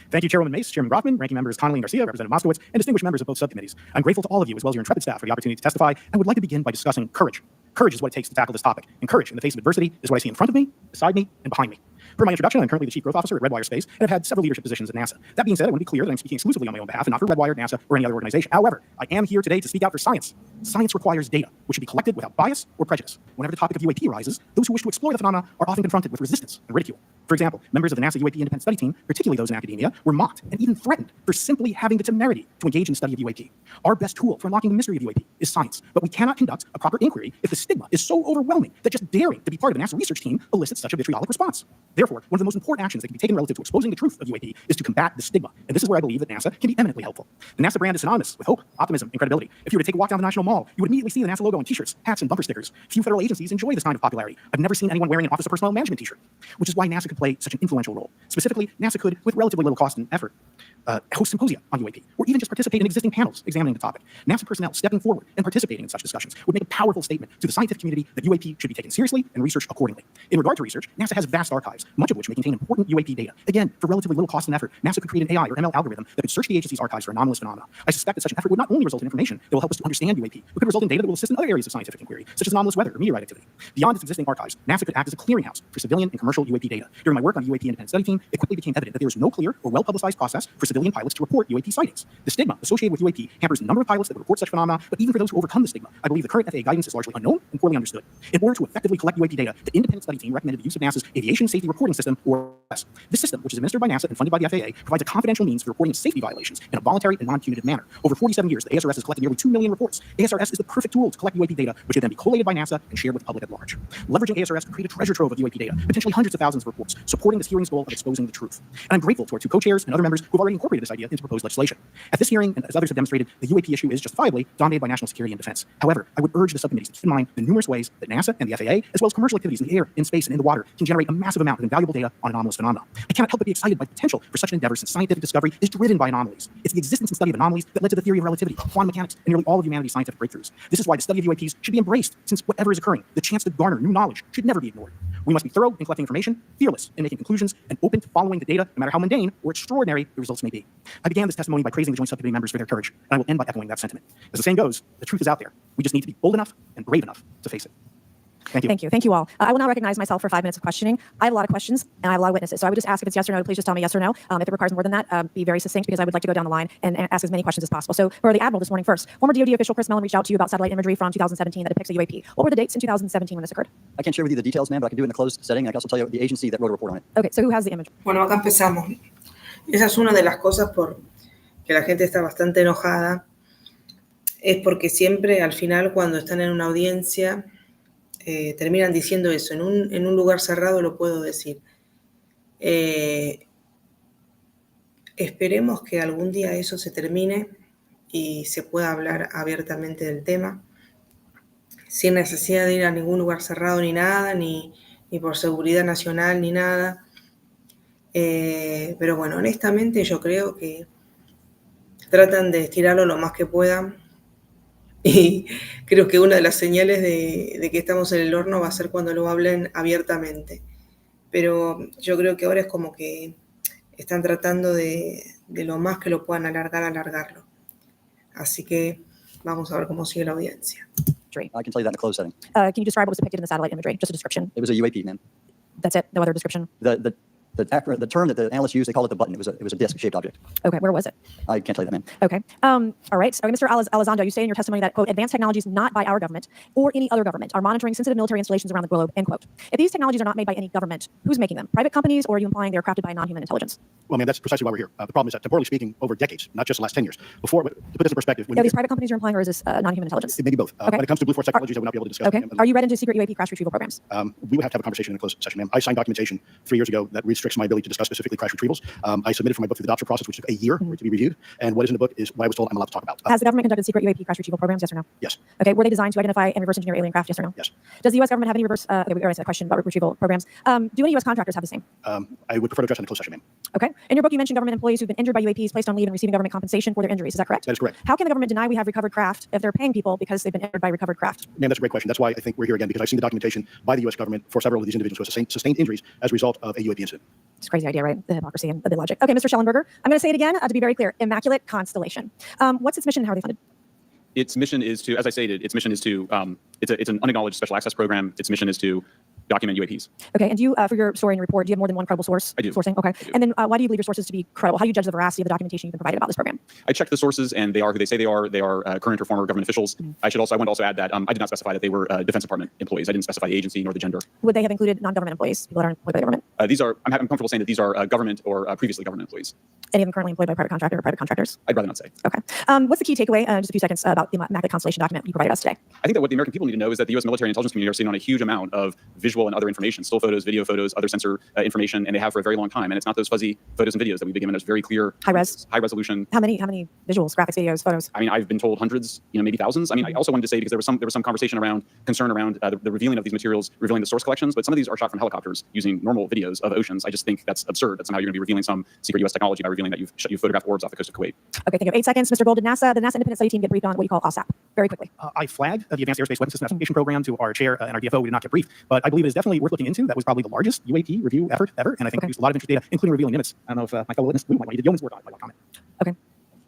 Speaker 3: Thank you, Chairwoman Mace, Chairman Rothman, Ranking Members Connolly and Garcia, Representative Moskowitz, and distinguished members of both subcommittees. I'm grateful to all of you, as well as your intrepid staff, for the opportunity to testify, and would like to begin by discussing courage. Courage is what it takes to tackle this topic, and courage in the face of adversity is what I see in front of me, beside me, and behind me. For my introduction, I'm currently the Chief Growth Officer at Redwire Space and have had several leadership positions at NASA. That being said, I want to be clear that I'm speaking exclusively on my own behalf and not for Redwire, NASA, or any other organization. However, I am here today to speak out for science. Science requires data, which should be collected without bias or prejudice. Whenever the topic of UAP arises, those who wish to explore the phenomena are often confronted with resistance and ridicule. For example, members of the NASA UAP Independent Study Team, particularly those in academia, were mocked and even threatened for simply having the temerity to engage in the study of UAP. Our best tool for unlocking the mystery of UAP is science, but we cannot conduct a proper inquiry if the stigma is so overwhelming that just daring to be part of a NASA research team elicits such a vitriolic response. Therefore, one of the most important actions that can be taken relative to exposing the truth of UAP is to combat the stigma, and this is where I believe that NASA can be eminently helpful. The NASA brand is synonymous with hope, optimism, and credibility. If you were to take a walk down the National Mall, you would immediately see the NASA logo on t-shirts, hats, and bumper stickers. Few federal agencies enjoy this kind of popularity. I've never seen anyone wearing an Office of Personnel Management t-shirt, which is why NASA could play such an influential role. Specifically, NASA could, with relatively little cost and effort, host symposia on UAP, or even just participate in existing panels examining the topic. NASA personnel stepping forward and participating in such discussions would make a powerful statement to the scientific community that UAP should be taken seriously and researched accordingly. In regard to research, NASA has vast archives, much of which may contain important UAP data. Again, for relatively little cost and effort, NASA could create an AI or ML algorithm that could search the agency's archives for anomalous phenomena. I suspect that such an effort would not only result in information that will help us to understand UAP, but could result in data that will assist in other areas of scientific inquiry, such as anomalous weather or meteorite activity. Beyond its existing archives, NASA could act as a clearinghouse for civilian and commercial UAP data. During my work on the UAP Independent Study Team, it quickly became evident that there is no clear or well-publicized process for civilian pilots to report UAP sightings. The stigma associated with UAP hampers the number of pilots that would report such phenomena, but even for those who overcome the stigma, I believe the current FAA guidance is largely unknown and poorly understood. In order to effectively collect UAP data, the independent study team recommended the use of NASA's Aviation Safety Reporting System, or AS. This system, which is administered by NASA and funded by the FAA, provides a confidential means for reporting of safety violations in a voluntary and non-punitive manner. Over 47 years, the ASRS has collected nearly 2 million reports. ASRS is the perfect tool to collect UAP data, which can then be collated by NASA and shared with the public at large. Leveraging ASRS could create a treasure trove of UAP data, potentially hundreds of thousands of reports, supporting this hearing's goal of exposing the truth. And I'm grateful to our two co-chairs and other members who have already incorporated this idea into proposed legislation. At this hearing, and as others have demonstrated, the UAP issue is justifiably dominated by national security and defense. However, I would urge the subcommittees to keep in mind the numerous ways that NASA and the FAA, as well as commercial activities in the air, in space, and in the water, can generate a massive amount of invaluable data on anomalous phenomena. I cannot help but be excited by the potential for such an endeavor, since scientific discovery is driven by anomalies. It's the existence and study of anomalies that led to the theory of relativity, quantum mechanics, and nearly all of humanity's scientific breakthroughs. This is why the study of UAPs should be embraced, since whatever is occurring, the chance to garner new knowledge should never be ignored. We must be thorough in collecting information, fearless in making conclusions, and open to following the data, no matter how mundane or extraordinary the results may be. I began this testimony by praising the Joint Subcommittee members for their courage, and I will end by echoing that sentiment. As the saying goes, the truth is out there. We just need to be bold enough and brave enough to face it. Thank you.
Speaker 2: Thank you. Thank you all. I will now recognize myself for 5 minutes of questioning. I have a lot of questions and I have a lot of witnesses. So I would just ask if it's yes or no, please just tell me yes or no. If it requires more than that, be very succinct, because I would like to go down the line and ask as many questions as possible. So for the Admiral this morning first, former DoD official Chris Mellon reached out to you about satellite imagery from 2017 that depicts a UAP. What were the dates in 2017 when this occurred?
Speaker 6: I can't share with you the details, ma'am, but I can do it in a closed setting. I can also tell you the agency that wrote a report on it.
Speaker 2: Okay, so who has the image?
Speaker 1: Bueno, acá empezamos. Esa es una de las cosas por que la gente está bastante enojada. Es porque siempre al final, cuando están en una audiencia, terminan diciendo eso. En un lugar cerrado lo puedo decir. Esperemos que algún día eso se termine y se pueda hablar abiertamente del tema, sin necesidad de ir a ningún lugar cerrado ni nada, ni por seguridad nacional ni nada. Pero bueno, honestamente yo creo que tratan de estirarlo lo más que puedan. Y creo que una de las señales de que estamos en el horno va a ser cuando lo hablen abiertamente. Pero yo creo que ahora es como que están tratando de lo más que lo puedan alargarlo. Así que vamos a ver cómo sigue la audiencia.
Speaker 6: I can tell you that in a closed setting.
Speaker 2: Can you describe what was depicted in the satellite imagery? Just a description.
Speaker 6: It was a UAP, ma'am.
Speaker 2: That's it? No other description?
Speaker 6: The term that the analysts used, they called it the button. It was a disc-shaped object.
Speaker 2: Okay, where was it?
Speaker 6: I can't tell you that, ma'am.
Speaker 2: Okay. All right. Okay, Mr. Elizondo, you say in your testimony that, quote, advanced technologies not by our government or any other government are monitoring sensitive military installations around the globe, end quote. If these technologies are not made by any government, who's making them? Private companies, or are you implying they're crafted by non-human intelligence?
Speaker 3: Well, I mean, that's precisely why we're here. The problem is that, temporally speaking, over decades, not just the last 10 years, before, to put this in perspective,
Speaker 2: Are these private companies you're implying, or is this non-human intelligence?
Speaker 3: it may be both.
Speaker 2: Okay.
Speaker 3: When it comes to Blue Force technologies, I would not be able to discuss.
Speaker 2: Okay. Are you read into secret UAP crash retrieval programs?
Speaker 3: We would have to have a conversation in a closed session, ma'am. I signed documentation 3 years ago that restricts my ability to discuss specifically crash retrievals. I submitted for my book through the adoption process, which took a year for it to be reviewed. And what is in the book is what I was told I'm allowed to talk about.
Speaker 2: Has the government conducted secret UAP crash retrieval programs, yes or no?
Speaker 3: Yes.
Speaker 2: Okay. Were they designed to identify and reverse engineer alien craft, yes or no?
Speaker 3: Yes.
Speaker 2: Does the U.S. government have any reverse, okay, we already said a question about retrieval programs. Do any U.S. contractors have the same?
Speaker 3: I would prefer to address it in a closed session, ma'am.
Speaker 2: Okay. In your book, you mentioned government employees who've been injured by UAPs, placed on leave, and receiving government compensation for their injuries. Is that correct?
Speaker 3: That is correct.
Speaker 2: How can the government deny we have recovered craft if they're paying people because they've been injured by recovered craft?
Speaker 3: Ma'am, that's a great question. That's why I think we're here again, because I've seen the documentation by the U.S. government for several of these individuals who have sustained injuries as a result of a UAP incident.
Speaker 2: It's a crazy idea, right? The hypocrisy and the logic. Okay, Mr. Schellenberger, I'm going to say it again to be very clear. Immaculate Constellation. What's its mission and how are they funded?
Speaker 7: Its mission is to, as I stated, its mission is to, it's an unacknowledged special access program. Its mission is to document UAPs.
Speaker 2: Okay, and do you, for your story and report, do you have more than one credible source?
Speaker 7: I do.
Speaker 2: Sourcing? Okay, and then why do you believe your sources to be credible? How do you judge the veracity of the documentation you've been provided about this program?
Speaker 7: I checked the sources, and they are who they say they are. They are current or former government officials. I want to also add that I did not specify that they were Defense Department employees. I didn't specify the agency nor the gender.
Speaker 2: Would they have included non-government employees, people that aren't employed by the government?
Speaker 7: I'm comfortable saying that these are government or previously government employees.
Speaker 2: Any of them currently employed by private contractor or private contractors?
Speaker 7: I'd rather not say.
Speaker 2: Okay. What's the key takeaway, just a few seconds, about the Immaculate Constellation document you provided us today?
Speaker 7: I think that what the American people need to know is that the U.S. military and intelligence community are sitting on a huge amount of visual and other information, still photos, video photos, other sensor information, and they have for a very long time. And it's not those fuzzy photos and videos that we've been given. It's very clear,
Speaker 2: high
Speaker 7: resolution.
Speaker 2: How many visuals, graphics, videos, photos?
Speaker 7: I mean, I've been told hundreds, maybe thousands. I mean, I also wanted to say, because there was some conversation around concern around the revealing of these materials, revealing the source collections, but some of these are shot from helicopters using normal videos of oceans. I just think that's absurd. That somehow you're going to be revealing some secret U.S. technology by revealing that you've photographed orbs off the coast of Kuwait.
Speaker 2: Okay, thank you. 8 seconds, Mr. Gold. Did the NASA independent study team get briefed on what you call OSAP? Very quickly.
Speaker 3: I flagged the Advanced Aerospace Weapons System Application Program to our chair and our DFO. We did not get briefed, but I believe it is definitely worth looking into. That was probably the largest UAP review effort ever, and I think it used a lot of interesting data, including revealing limits. I don't know if my fellow witness, he did yeoman's work on it. I comment.
Speaker 2: Okay.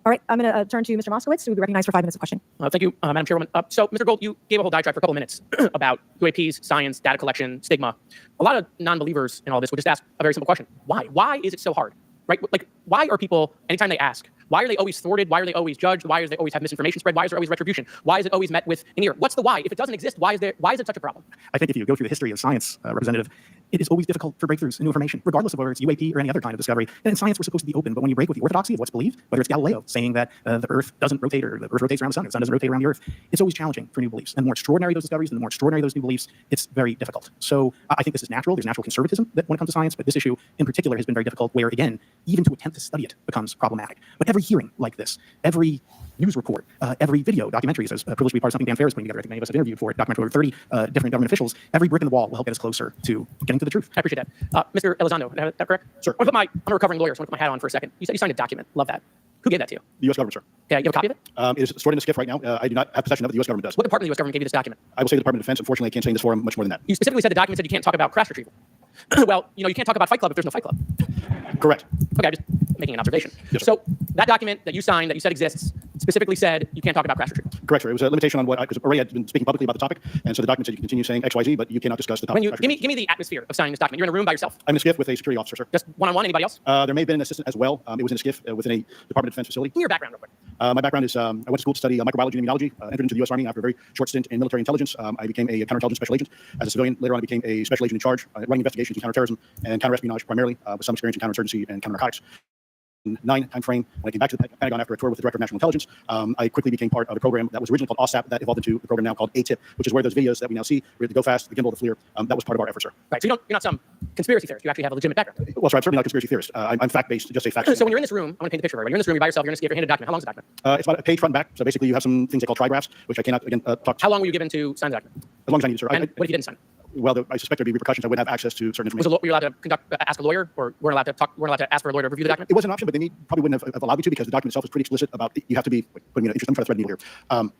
Speaker 2: All right, I'm going to turn to Mr. Moskowitz, who will be recognized for 5 minutes of question.
Speaker 5: Thank you, Madam Chairwoman. So, Mr. Gold, you gave a whole diatribe for a couple of minutes about UAPs, science, data collection, stigma. A lot of non-believers in all this would just ask a very simple question. Why? Why is it so hard right? Like, why are people, anytime they ask, why are they always thwarted? Why are they always judged? Why do they always have misinformation spread? Why is there always retribution? Why is it always met with an ear? What's the why? If it doesn't exist, why is it such a problem?
Speaker 3: I think if you go through the history of science, Representative, it is always difficult for breakthroughs in new information, regardless of whether it's UAP or any other kind of discovery. And in science, we're supposed to be open, but when you break with the orthodoxy of what's believed, whether it's Galileo saying that the Earth doesn't rotate or the Earth rotates around the sun doesn't rotate around the Earth, it's always challenging for new beliefs. And the more extraordinary those discoveries and the more extraordinary those new beliefs, it's very difficult. So I think this is natural. There's natural conservatism that when it comes to science, but this issue in particular has been very difficult where, again, even to attempt to study it becomes problematic. But every hearing like this, every news report, every video, documentaries, as privileged to be part of something Dan Fair is putting together. I think many of us have interviewed for it, documented over 30 different government officials. Every brick in the wall will help get us closer to getting to the truth.
Speaker 5: I appreciate that. Mr. Elizondo, is that correct?
Speaker 3: Sir.
Speaker 5: I'm a recovering lawyer, so I want to put my hat on for a second. You said you signed a document. Love that. Who gave that to you?
Speaker 3: The U.S. government, sir.
Speaker 5: Okay, you have a copy of it?
Speaker 3: It is stored in a SCIF right now. I do not have possession of it. The U.S. government does.
Speaker 5: What department of the U.S. government gave you this document?
Speaker 3: I will say the Department of Defense. Unfortunately, I can't say in this forum much more than that.
Speaker 5: You specifically said the document said you can't talk about crash retrieval. Well, you can't talk about Fight Club if there's no Fight Club.
Speaker 3: Correct.
Speaker 5: Okay, I'm just making an observation.
Speaker 3: Yes, sir.
Speaker 5: So that document that you signed, that you said exists, specifically said you can't talk about crash retrieval.
Speaker 3: Correct, sir. It was a limitation on what I already had been speaking publicly about the topic, and so the document said you can continue saying XYZ, but you cannot discuss the topic.
Speaker 5: Give me the atmosphere of signing this document. You're in a room by yourself.
Speaker 3: I'm in a SCIF with a security officer, sir.
Speaker 5: Just one-on-one. Anybody else?
Speaker 3: There may have been an assistant as well. It was in a SCIF within a Department of Defense facility.
Speaker 5: Give me your background real quick.
Speaker 3: My background is I went to school to study microbiology and immunology, entered into the U.S. Army after a very short stint in military intelligence. I became a counterintelligence special agent as a civilian. Later on, I became a special agent in charge, running investigations in counterterrorism and counterespionage primarily, with some experience in counterinsurgency and counternarcotics. 9 time frame, when I came back to the Pentagon after a tour with the Director of National Intelligence, I quickly became part of a program that was originally called OSAP that evolved into the program now called ATIP, which is where those videos that we now see, the Go Fast, the Gimbal, the FLIR, that was part of our effort, sir.
Speaker 5: Right, so you're not some conspiracy theorist. You actually have a legitimate background.
Speaker 3: Well, sir, I'm certainly not a conspiracy theorist. I'm fact-based, just a fact.
Speaker 5: So when you're in this room, I want to paint the picture for you. When you're in this room, you're by yourself, you're in a SCIF, you're handed a document. How long is the document?
Speaker 3: It's about a page front and back. So basically, you have some things they call trigraphs, which I cannot, again, talk to.
Speaker 5: How long were you given to sign the document?
Speaker 3: As long as I need, sir.
Speaker 5: And what if you didn't sign it?
Speaker 3: Well, I suspect there'd be repercussions. I wouldn't have access to certain information.
Speaker 5: Were you allowed to ask a lawyer, or weren't allowed to ask for a lawyer to review the document?
Speaker 3: It was an option, but they probably wouldn't have allowed me to because the document itself is pretty explicit about you have to be putting me in an interest. I'm trying to thread needle here.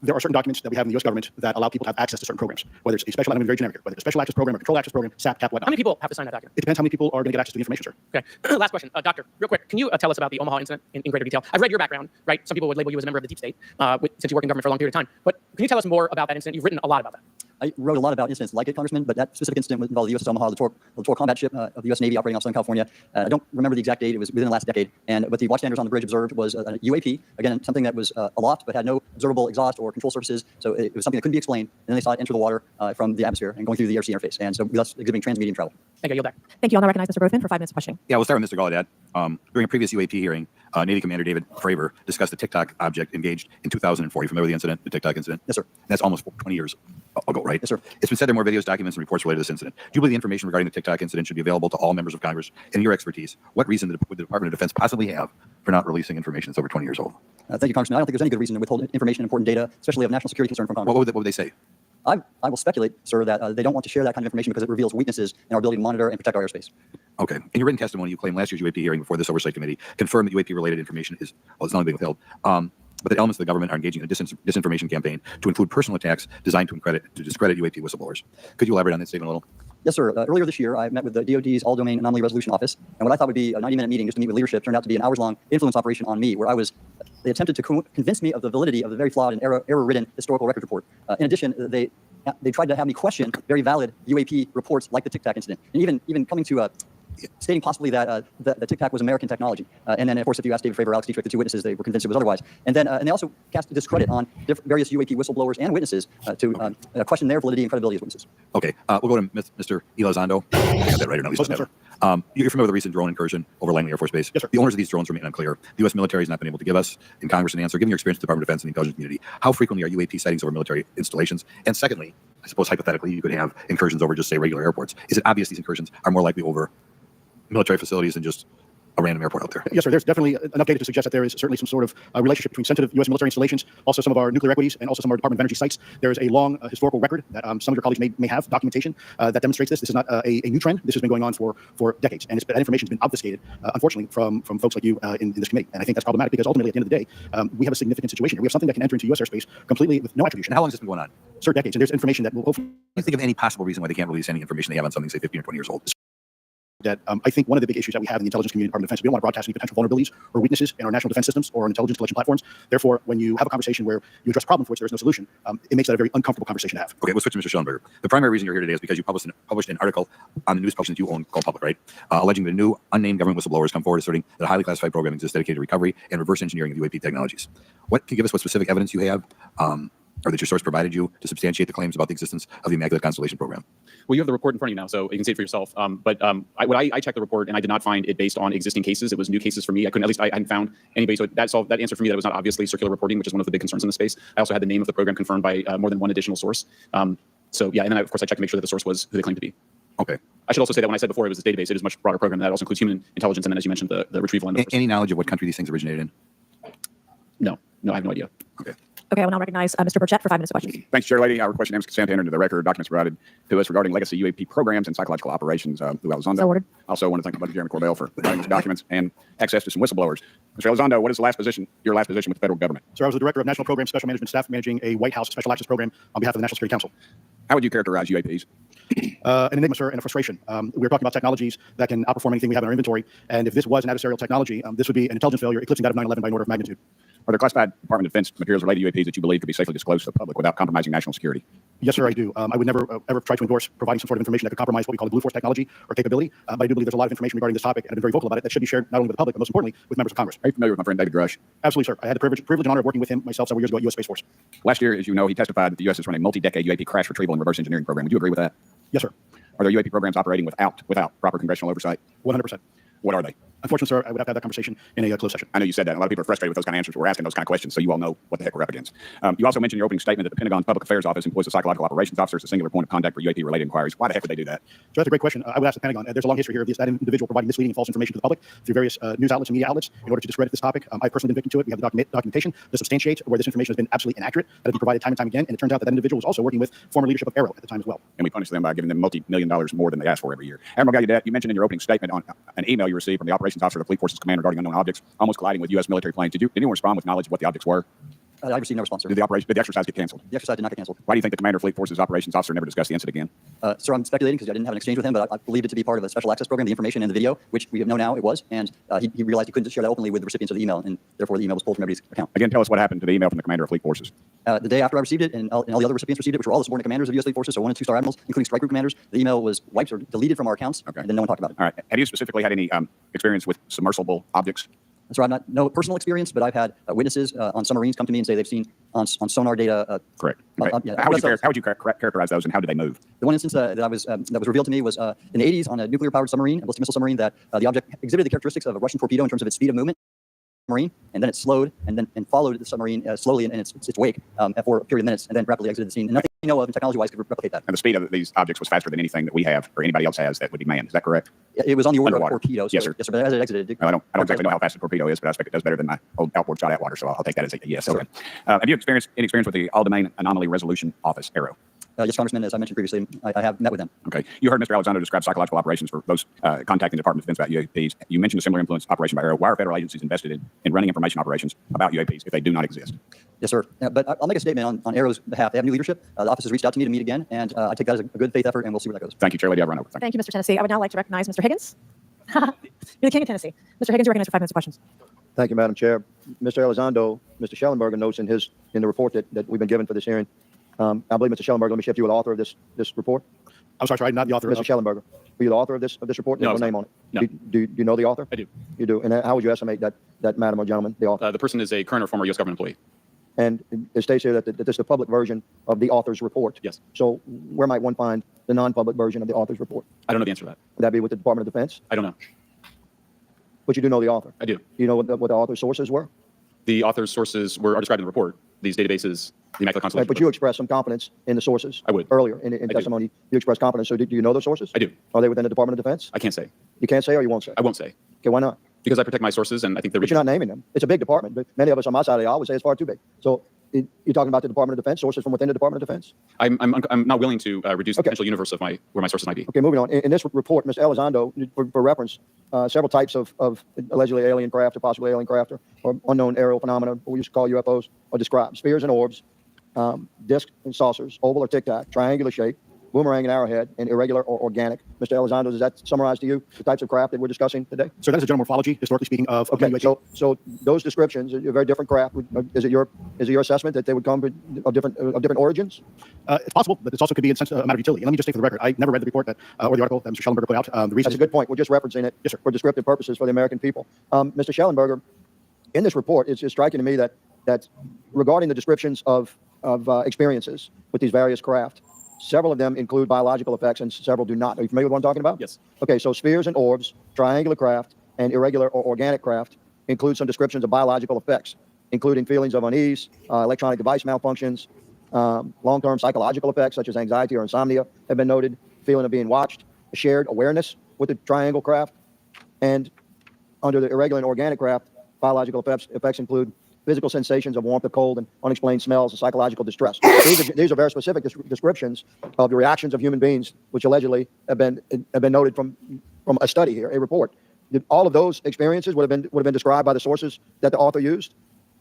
Speaker 3: There are certain documents that we have in the U.S. government that allow people to have access to certain programs, whether it's a special, I'm going to be very generic here, whether it's a special access program or control access program, SAP, CAP, whatnot.
Speaker 5: How many people have to sign that document?
Speaker 3: It depends how many people are going to get access to the information, sir.
Speaker 5: Okay. Last question. Doctor, real quick, can you tell us about the Omaha incident in greater detail? I've read your background, right? Some people would label you as a member of the deep state since you work in government for a long period of time. But can you tell us more about that incident? You've written a lot about that.
Speaker 6: I wrote a lot about incidents like it, Congressman, but that specific incident involved the USS Omaha, the littoral combat ship of the U.S. Navy operating off Southern California. I don't remember the exact date. It was within the last decade. And what the watchstanders on the bridge observed was a UAP, again, something that was aloft but had no observable exhaust or control surfaces. So it was something that couldn't be explained. And then they saw it enter the water from the atmosphere and going through the air-sea interface. And so thus exhibiting transmedium travel.
Speaker 5: Thank you. Yield back.
Speaker 2: Thank you. I'll now recognize Mr. Grothman for 5 minutes of questioning.
Speaker 4: Yeah, we'll start with Mr. Gallaudet. During a previous UAP hearing, Navy Commander David Fravor discussed a TikTok object engaged in 2004. You familiar with the incident, the TikTok incident?
Speaker 6: Yes, sir.
Speaker 4: That's almost 20 years ago, right?
Speaker 6: Yes, sir.
Speaker 4: It's been said there are more videos, documents, and reports related to this incident. Do you believe the information regarding the TikTok incident should be available to all members of Congress? In your expertise, what reason would the Department of Defense possibly have for not releasing information that's over 20 years old?
Speaker 6: Thank you, Congressman. I don't think there's any good reason to withhold information, important data, especially of national security concern from Congress.
Speaker 4: What would they say?
Speaker 6: I will speculate, sir, that they don't want to share that kind of information because it reveals weaknesses in our ability to monitor and protect our airspace.
Speaker 4: Okay. In your written testimony, you claim last year's UAP hearing before this oversight committee confirmed that UAP-related information is, well, it's not being withheld, but that elements of the government are engaging in a disinformation campaign to include personal attacks designed to discredit UAP whistleblowers. Could you elaborate on that statement a little?
Speaker 6: Yes, sir. Earlier this year, I met with the DoD's All-Domain Anomaly Resolution Office, and what I thought would be a 90-minute meeting just to meet with leadership turned out to be an hours-long influence operation on me, where they attempted to convince me of the validity of the very flawed and error-ridden historical record report. In addition, they tried to have me question very valid UAP reports like the Tic Tac incident, and even coming to stating possibly that the Tic Tac was American technology. And then, of course, if you ask David Fravor, Alex Dietrich, the two witnesses, they were convinced it was otherwise. And then and they also cast discredit on various UAP whistleblowers and witnesses to question their validity and credibility as witnesses.
Speaker 4: Okay. We'll go to Mr. Elizondo. I got that right or not?
Speaker 3: Sir.
Speaker 4: You're familiar with the recent drone incursion over Langley Air Force Base?
Speaker 3: Yes, sir.
Speaker 4: The owners of these drones remain unclear. The U.S. military has not been able to give us in Congress an answer. Given your experience with the Department of Defense and the intelligence community, how frequently are UAP sightings over military installations? And secondly, I suppose hypothetically, you could have incursions over just, say, regular airports. Is it obvious these incursions are more likely over military facilities than just a random airport out there?
Speaker 3: Yes, sir. There's definitely enough data to suggest that there is certainly some sort of relationship between sensitive U.S. military installations, also some of our nuclear equities, and also some of our Department of Energy sites. There is a long historical record that some of your colleagues may have documentation that demonstrates this. This is not a new trend. This has been going on for decades, and that information has been obfuscated, unfortunately, from folks like you in this committee. And I think that's problematic because ultimately, at the end of the day, we have a significant situation here. We have something that can enter into U.S. airspace completely with no attribution.
Speaker 4: And how long has this been going on?
Speaker 3: Sir, decades. And there's information that will hopefully.
Speaker 4: Can you think of any possible reason why they can't release any information they have on something, say, 15 or 20 years old?
Speaker 3: that I think one of the big issues that we have in the intelligence community, Department of Defense, is we don't want to broadcast any potential vulnerabilities or weaknesses in our national defense systems or intelligence collection platforms. Therefore, when you have a conversation where you address a problem for which there is no solution, it makes that a very uncomfortable conversation to have.
Speaker 4: Okay, we'll switch to Mr. Schellenberger. The primary reason you're here today is because you published an article on the news publication that you own called Public, right? Alleging that a new unnamed government whistleblower has come forward asserting that a highly classified program exists dedicated to recovery and reverse engineering of UAP technologies. What can you give us what specific evidence you have or that your source provided you to substantiate the claims about the existence of the Immaculate Constellation program?
Speaker 7: Well, you have the report in front of you now, so you can see it for yourself. I checked the report, and I did not find it based on existing cases. It was new cases for me. I hadn't found anybody. So that answered for me that it was not obviously circular reporting, which is one of the big concerns in the space. I also had the name of the program confirmed by more than one additional source. So yeah, and then of course I checked to make sure that the source was who they claimed to be.
Speaker 4: Okay.
Speaker 7: I should also say that when I said before it was a database, it is a much broader program. That also includes human intelligence, and then as you mentioned, the retrieval and
Speaker 4: Any knowledge of what country these things originated in?
Speaker 7: No, I have no idea.
Speaker 4: Okay.
Speaker 2: Okay, I will now recognize Mr. Burchett for 5 minutes of questions.
Speaker 8: Thanks, Chair Lady. Our request names consent to enter into the record documents provided to us regarding legacy UAP programs and psychological operations through Elizondo.
Speaker 2: So ordered.
Speaker 8: Also, want to thank Budget Chairman Cordell for providing these documents and access to some whistleblowers. Mr. Elizondo, what is your last position with the federal government?
Speaker 3: So I was the Director of National Program Special Management Staff managing a White House Special Access Program on behalf of the National Security Council.
Speaker 8: How would you characterize UAPs?
Speaker 3: An enigma, sir, and a frustration. We're talking about technologies that can outperform anything we have in our inventory. And if this was an adversarial technology, this would be an intelligence failure eclipsing that of 9/11 by an order of magnitude.
Speaker 8: Are there classified Department of Defense materials related to UAPs that you believe could be safely disclosed to the public without compromising national security?
Speaker 3: Yes, sir, I do. I would never, ever try to endorse providing some sort of information that could compromise what we call the Blue Force technology or capability. But I do believe there's a lot of information regarding this topic, and I've been very vocal about it, that should be shared not only with the public, but most importantly, with members of Congress.
Speaker 8: Are you familiar with my friend David Grush?
Speaker 3: Absolutely, sir. I had the privilege and honor of working with him myself several years ago at U.S. Space Force.
Speaker 8: Last year, as you know, he testified that the U.S. is running a multi-decade UAP crash retrieval and reverse engineering program. Would you agree with that?
Speaker 3: Yes, sir.
Speaker 8: Are there UAP programs operating without proper congressional oversight?
Speaker 3: 100%.
Speaker 8: What are they?
Speaker 3: Unfortunately, sir, I would have to have that conversation in a closed session.
Speaker 8: I know you said that. A lot of people are frustrated with those kind of answers. We're asking those kind of questions, so you all know what the heck we're up against. You also mentioned in your opening statement that the Pentagon's Public Affairs Office employs a psychological operations officer as a singular point of contact for UAP-related inquiries. Why the heck would they do that?
Speaker 3: So that's a great question. I would ask the Pentagon. There's a long history here of that individual providing misleading and false information to the public through various news outlets and media outlets in order to discredit this topic. I've personally been victim to it. We have the documentation to substantiate where this information has been absolutely inaccurate, that has been provided time and time again. And it turns out that individual was also working with former leadership of Aero at the time as well.
Speaker 8: And we punish them by giving them multi-million-dollar more than they ask for every year. Admiral Gallaudet, you mentioned in your opening statement on an email you received from the operations officer of the Fleet Forces Command regarding unknown objects almost colliding with U.S. military planes. Did anyone respond with knowledge of what the objects were?
Speaker 6: I received no response, sir.
Speaker 8: Did the exercise get canceled?
Speaker 6: The exercise did not get canceled.
Speaker 8: Why do you think the Commander of Fleet Forces operations officer never discussed the incident again?
Speaker 6: Sir, I'm speculating because I didn't have an exchange with him, but I believed it to be part of a special access program, the information in the video, which we know now it was, and he realized he couldn't share that openly with the recipients of the email, and therefore the email was pulled from everybody's account.
Speaker 8: Again, tell us what happened to the email from the Commander of Fleet Forces.
Speaker 6: The day after I received it, and all the other recipients received it, which were all the subordinate commanders of U.S. Fleet Forces, so 1- and 2-star admirals, including strike group commanders, the email was wiped or deleted from our accounts, and then no one talked about it.
Speaker 8: All right. Have you specifically had any experience with submersible objects?
Speaker 6: So I've no personal experience, but I've had witnesses on submarines come to me and say they've seen on sonar data.
Speaker 8: Correct. Okay. How would you characterize those, and how did they move?
Speaker 6: The one instance that was revealed to me was in the 80s on a nuclear-powered submarine, a ballistic missile submarine, that the object exhibited the characteristics of a Russian torpedo in terms of its speed of movement. Submarine, and then it slowed and followed the submarine slowly in its wake for a period of minutes, and then rapidly exited the scene. And nothing we know of technology-wise could replicate that.
Speaker 8: And the speed of these objects was faster than anything that we have or anybody else has that would be manned. Is that correct?
Speaker 6: It was on the order
Speaker 8: Underwater.
Speaker 6: of a torpedo. So
Speaker 8: Yes, sir.
Speaker 6: Yes, sir. But as it exited,
Speaker 8: I don't exactly know how fast a torpedo is, but I expect it does better than my old outboard shot at water. So I'll take that as a yes. Okay. Have you experienced any experience with the All-Domain Anomaly Resolution Office, Aero?
Speaker 6: Yes, Congressman, as I mentioned previously, I have met with them.
Speaker 8: Okay. You heard Mr. Elizondo describe psychological operations for those contacting the Department of Defense about UAPs. You mentioned a similar influence operation by Aero. Why are federal agencies invested in running information operations about UAPs if they do not exist?
Speaker 6: Yes, sir. But I'll make a statement on Aero's behalf. They have new leadership. The office has reached out to me to meet again, and I take that as a good faith effort, and we'll see where that goes.
Speaker 8: Thank you, Chair Lady. I've run over.
Speaker 2: Thank you, Mr. Tennessee. I would now like to recognize Mr. Higgins. You're the king of Tennessee. Mr. Higgins, you're recognized for 5 minutes of questions.
Speaker 9: Thank you, Madam Chair. Mr. Elizondo, Mr. Schellenberger notes in the report that we've been given for this hearing. I believe Mr. Schellenberger, let me shift you, the author of this report.
Speaker 3: I'm sorry, I'm not the author.
Speaker 9: Mr. Schellenberger, are you the author of this report? There's no name on it.
Speaker 7: No.
Speaker 9: Do you know the author?
Speaker 7: I do.
Speaker 9: You do. And how would you estimate that madam or gentleman, the author?
Speaker 7: The person is a current or former U.S. government employee.
Speaker 9: And it states here that this is the public version of the author's report.
Speaker 7: Yes.
Speaker 9: So where might one find the non-public version of the author's report?
Speaker 7: I don't know the answer to that.
Speaker 9: Would that be with the Department of Defense?
Speaker 7: I don't know.
Speaker 9: But you do know the author.
Speaker 7: I do.
Speaker 9: You know what the author's sources were?
Speaker 7: The author's sources are described in the report. These databases, the Immaculate Constellation.
Speaker 9: Right, but you expressed some confidence in the sources.
Speaker 7: I would.
Speaker 9: Earlier in testimony, you expressed confidence. So do you know those sources?
Speaker 7: I do.
Speaker 9: Are they within the Department of Defense?
Speaker 7: I can't say.
Speaker 9: You can't say, or you won't say?
Speaker 7: I won't say.
Speaker 9: Okay, why not?
Speaker 7: Because I protect my sources, and I think they're.
Speaker 9: But you're not naming them. It's a big department, but many of us on my side of the aisle would say it's far too big. So you're talking about the Department of Defense, sources from within the Department of Defense?
Speaker 7: I'm not willing to reduce the potential universe of where my sources might be.
Speaker 9: Okay, moving on. In this report, Mr. Elizondo, for reference, several types of allegedly alien craft or possibly alien craft or unknown aerial phenomena, what we used to call UFOs, are described. Spheres and orbs, discs and saucers, oval or tic-tac, triangular shape, boomerang and arrowhead, and irregular or organic. Mr. Elizondo, does that summarize to you the types of craft that we're discussing today?
Speaker 3: So that is a general morphology, historically speaking, of
Speaker 9: Okay,
Speaker 3: UAP.
Speaker 9: so those descriptions are very different craft. Is it your assessment that they would come of different origins?
Speaker 3: It's possible, but this also could be a matter of utility. And let me just say for the record, I never read the report that, or the article that Mr. Schellenberger put out. The reason
Speaker 9: That's a good point. We're just referencing it for descriptive purposes for the American people. Mr. Schellenberger, in this report, it's striking to me that regarding the descriptions of experiences with these various craft, several of them include biological effects and several do not. Are you familiar with what I'm talking about?
Speaker 7: Yes.
Speaker 9: Okay, so spheres and orbs, triangular craft, and irregular or organic craft include some descriptions of biological effects, including feelings of unease, electronic device malfunctions, long-term psychological effects such as anxiety or insomnia have been noted, feeling of being watched, a shared awareness with the triangle craft, and under the irregular and organic craft, biological effects include physical sensations of warmth or cold and unexplained smells and psychological distress. These are very specific descriptions of the reactions of human beings, which allegedly have been noted from a study here, a report. All of those experiences would have been described by the sources that the author used.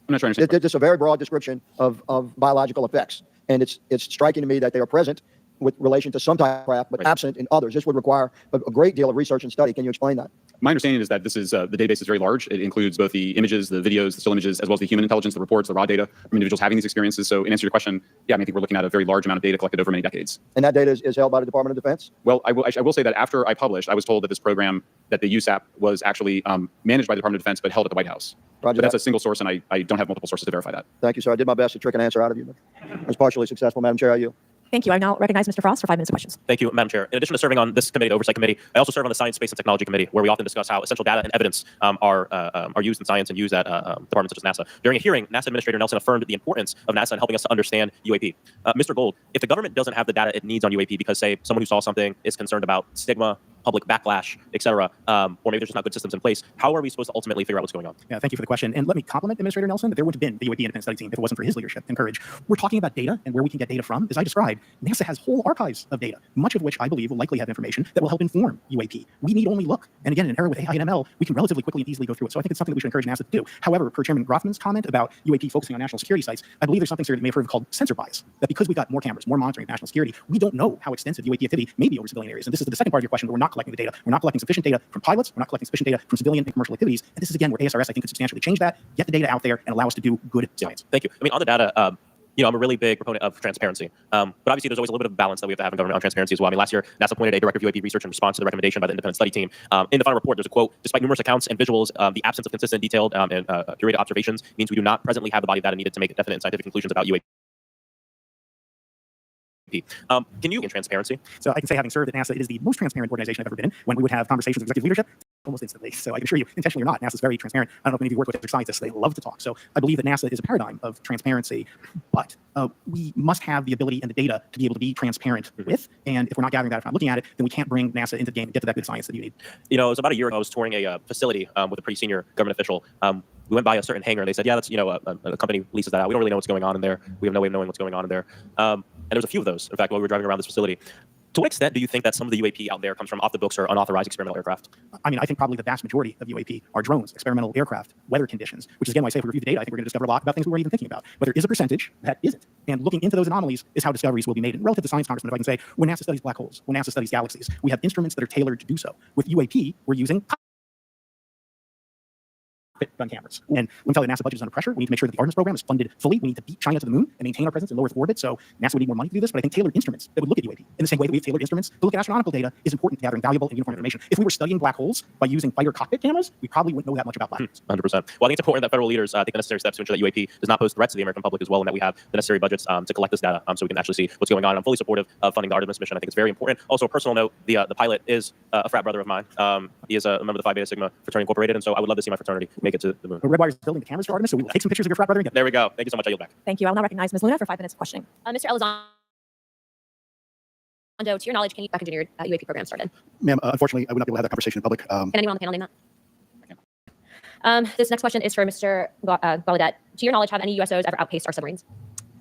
Speaker 7: I'm not sure I understand.
Speaker 9: It's a very broad description of biological effects, and it's striking to me that they are present with relation to some type of craft, but absent in others. This would require a great deal of research and study. Can you explain that?
Speaker 7: My understanding is that this is the database is very large. It includes both the images, the videos, the still images, as well as the human intelligence, the reports, the raw data from individuals having these experiences. So in answer to your question, yeah, I think we're looking at a very large amount of data collected over many decades.
Speaker 9: And that data is held by the Department of Defense?
Speaker 7: Well, I will say that after I published, I was told that this program, that the USAP was actually managed by the Department of Defense, but held at the White House.
Speaker 9: Roger
Speaker 7: But that's
Speaker 9: that.
Speaker 7: a single source, and I don't have multiple sources to verify that.
Speaker 9: Thank you, sir. I did my best to trick an answer out of you, but I was partially successful. Madam Chair, are you?
Speaker 2: Thank you. I now recognize Mr. Frost for 5 minutes of questions.
Speaker 5: Thank you, Madam Chair. In addition to serving on this committee, the Oversight Committee, I also serve on the Science, Space, and Technology Committee, where we often discuss how essential data and evidence are used in science and used at departments such as NASA. During a hearing, NASA Administrator Nelson affirmed the importance of NASA in helping us to understand UAP. Mr. Gold, if the government doesn't have the data it needs on UAP because, say, someone who saw something is concerned about stigma, public backlash, et cetera, or maybe there's just not good systems in place, how are we supposed to ultimately figure out what's going on?
Speaker 3: Yeah, thank you for the question. And let me compliment Administrator Nelson that there wouldn't have been the UAP Independent Study Team if it wasn't for his leadership and courage. We're talking about data and where we can get data from. As I described, NASA has whole archives of data, much of which I believe will likely have information that will help inform UAP. We need only look. And again, in an era with AI and ML, we can relatively quickly and easily go through it. So I think it's something that we should encourage NASA to do. However, per Chairman Groffman's comment about UAP focusing on national security sites, I believe there's something, sir, that you may have heard called sensor bias, that because we've got more cameras, more monitoring of national security, we don't know how extensive UAP activity may be over civilian areas. And this is the second part of your question, where we're not collecting the data. We're not collecting sufficient data from pilots. We're not collecting sufficient data from civilian and commercial activities. And this is, again, where ASRS, I think, could substantially change that, get the data out there, and allow us to do good science.
Speaker 5: Thank you. I mean, on the data, I'm a really big proponent of transparency. But obviously, there's always a little bit of balance that we have to have in government on transparency as well. I mean, last year, NASA appointed a director of UAP research in response to the recommendation by the independent study team. In the final report, there's a quote: "Despite numerous accounts and visuals, the absence of consistent, detailed, and curated observations means we do not presently have the body of data needed to make definite and scientific conclusions about UAP." Can you, in transparency?
Speaker 3: So I can say, having served at NASA, it is the most transparent organization I've ever been in. When we would have conversations with executive leadership, almost instantly. So I can assure you, intentionally or not, NASA is very transparent. I don't know if many of you work with scientists. They love to talk. So I believe that NASA is a paradigm of transparency, but we must have the ability and the data to be able to be transparent with. And if we're not gathering that, if we're not looking at it, then we can't bring NASA into the game and get to that good science that you need.
Speaker 5: You know, it was about a year ago, I was touring a facility with a pretty senior government official. We went by a certain hangar and they said, yeah, that's, a company leases that out. We don't really know what's going on in there. We have no way of knowing what's going on in there. And there's a few of those, in fact, while we were driving around this facility. To what extent do you think that some of the UAP out there comes from off the books or unauthorized experimental aircraft?
Speaker 3: I mean, I think probably the vast majority of UAP are drones, experimental aircraft, weather conditions, which is, again, why I say if we review the data, I think we're going to discover a lot about things we weren't even thinking about. But there is a percentage that isn't. And looking into those anomalies is how discoveries will be made. And relative to science, Congressman, if I can say, when NASA studies black holes, when NASA studies galaxies, we have instruments that are tailored to do so. With UAP, we're using gun cameras. And when we tell you NASA budget is under pressure, we need to make sure that the Artemis program is funded fully. We need to beat China to the moon and maintain our presence in low Earth orbit. So NASA would need more money to do this, but I think tailored instruments that would look at UAP in the same way that we have tailored instruments to look at astronomical data is important to gathering valuable and uniform information. If we were studying black holes by using fighter cockpit cameras, we probably wouldn't know that much about black holes.
Speaker 5: 100%. Well, I think it's important that federal leaders take the necessary steps to ensure that UAP does not pose threats to the American public as well, and that we have the necessary budgets to collect this data so we can actually see what's going on. I'm fully supportive of funding the Artemis mission. I think it's very important. Also, a personal note, the pilot is a frat brother of mine. He is a member of the Phi Beta Sigma fraternity incorporated, and so I would love to see my fraternity make it to the moon.
Speaker 3: Red Wire's building the cameras for Artemis, so we will take some pictures of your frat brother and get them.
Speaker 5: There we go. Thank you so much. I yield back.
Speaker 2: Thank you. I will now recognize Ms. Luna for 5 minutes of questioning.
Speaker 10: Mr. Elizondo, to your knowledge, can you back engineered UAP program started?
Speaker 3: Ma'am, unfortunately, I would not be able to have that conversation in public.
Speaker 10: Can anyone on the panel name that? This next question is for Mr. Gallaudet. To your knowledge, have any USOs ever outpaced our submarines?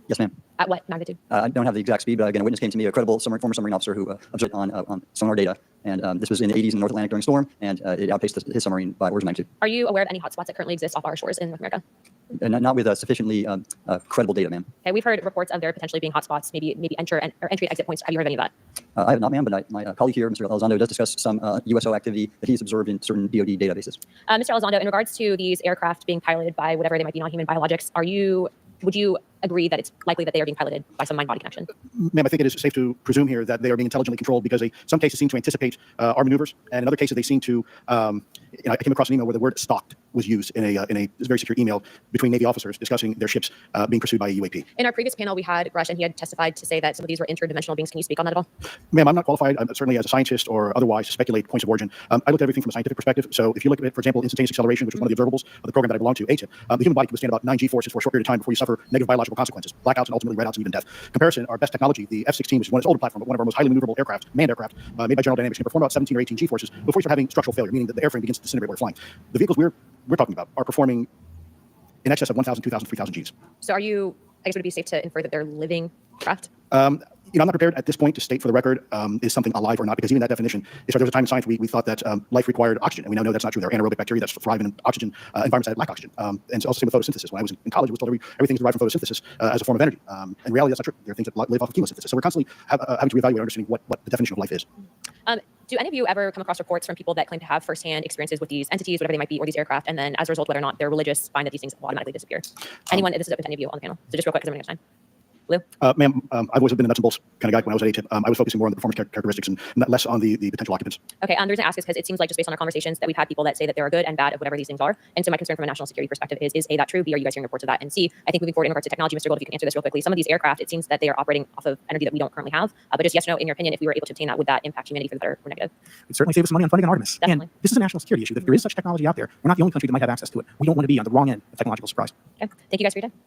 Speaker 6: Yes, ma'am.
Speaker 10: At what magnitude?
Speaker 6: I don't have the exact speed, but again, a witness came to me, a credible former submarine officer who observed on sonar data. And this was in the 80s in the North Atlantic during storm, and it outpaced his submarine by orders of magnitude.
Speaker 10: Are you aware of any hotspots that currently exist off our shores in North America?
Speaker 6: Not with sufficiently credible data, ma'am.
Speaker 10: Okay, we've heard reports of there potentially being hotspots, maybe entry and exit points. Have you heard of any of that?
Speaker 6: I have not, ma'am, but my colleague here, Mr. Elizondo, does discuss some USO activity that he's observed in certain DoD databases.
Speaker 10: Mr. Elizondo, in regards to these aircraft being piloted by whatever they might be, non-human biologics, would you agree that it's likely that they are being piloted by some mind-body connection?
Speaker 3: Ma'am, I think it is safe to presume here that they are being intelligently controlled because they, some cases, seem to anticipate our maneuvers, and in other cases, they seem to. I came across an email where the word "stalked" was used in a very secure email between Navy officers discussing their ships being pursued by a UAP.
Speaker 10: In our previous panel, we had Grush, and he had testified to say that some of these were interdimensional beings. Can you speak on that at all?
Speaker 3: Ma'am, I'm not qualified, certainly as a scientist or otherwise, to speculate points of origin. I looked at everything from a scientific perspective. So if you look at, for example, instantaneous acceleration, which was one of the observables of the program that I belong to, ATIP, the human body can withstand about 9 G-forces for a short period of time before you suffer negative biological consequences, blackouts, and ultimately redouts and even death. Comparison, our best technology, the F-16, which is one of its older platform, but one of our most highly maneuverable aircraft, manned aircraft, made by General Dynamics, can perform about 17 or 18 G-forces before you start having structural failure, meaning that the airframe begins to disintegrate while you're flying. The vehicles we're talking about are performing in excess of 1,000, 2,000, 3,000 Gs.
Speaker 10: So would it be safe to infer that they're living craft?
Speaker 3: I'm not prepared at this point to state for the record is something alive or not, because even that definition, there was a time in science we thought that life required oxygen, and we now know that's not true. There are anaerobic bacteria that thrive in oxygen environments that lack oxygen. And so also same with photosynthesis. When I was in college, I was told everything is derived from photosynthesis as a form of energy. In reality, that's not true. There are things that live off of chemosynthesis. So we're constantly having to reevaluate our understanding what the definition of life is.
Speaker 10: Do any of you ever come across reports from people that claim to have firsthand experiences with these entities, whatever they might be, or these aircraft, and then as a result, whether or not they're religious, find that these things automatically disappear? Anyone, this is open to any of you on the panel. So just real quick, because I'm running out of time. Lou?
Speaker 3: Ma'am, I've always been a nuts and bolts kind of guy when I was at ATIP. I was focusing more on the performance characteristics and less on the potential occupants.
Speaker 10: Okay, the reason I ask is because it seems like just based on our conversations that we've had people that say that there are good and bad of whatever these things are. And so my concern from a national security perspective is A, that true? B, are you guys hearing reports of that? And C, I think moving forward in regards to technology, Mr. Gold, if you can answer this real quickly, some of these aircraft, it seems that they are operating off of energy that we don't currently have. But just yes or no, in your opinion, if we were able to obtain that, would that impact humanity for the better or negative?
Speaker 3: It'd certainly save us money on funding on Artemis.
Speaker 10: Definitely.
Speaker 3: And this is a national security issue. If there is such technology out there, we're not the only country that might have access to it. We don't want to be on the wrong end of technological surprise.
Speaker 10: Okay, thank you guys for your time.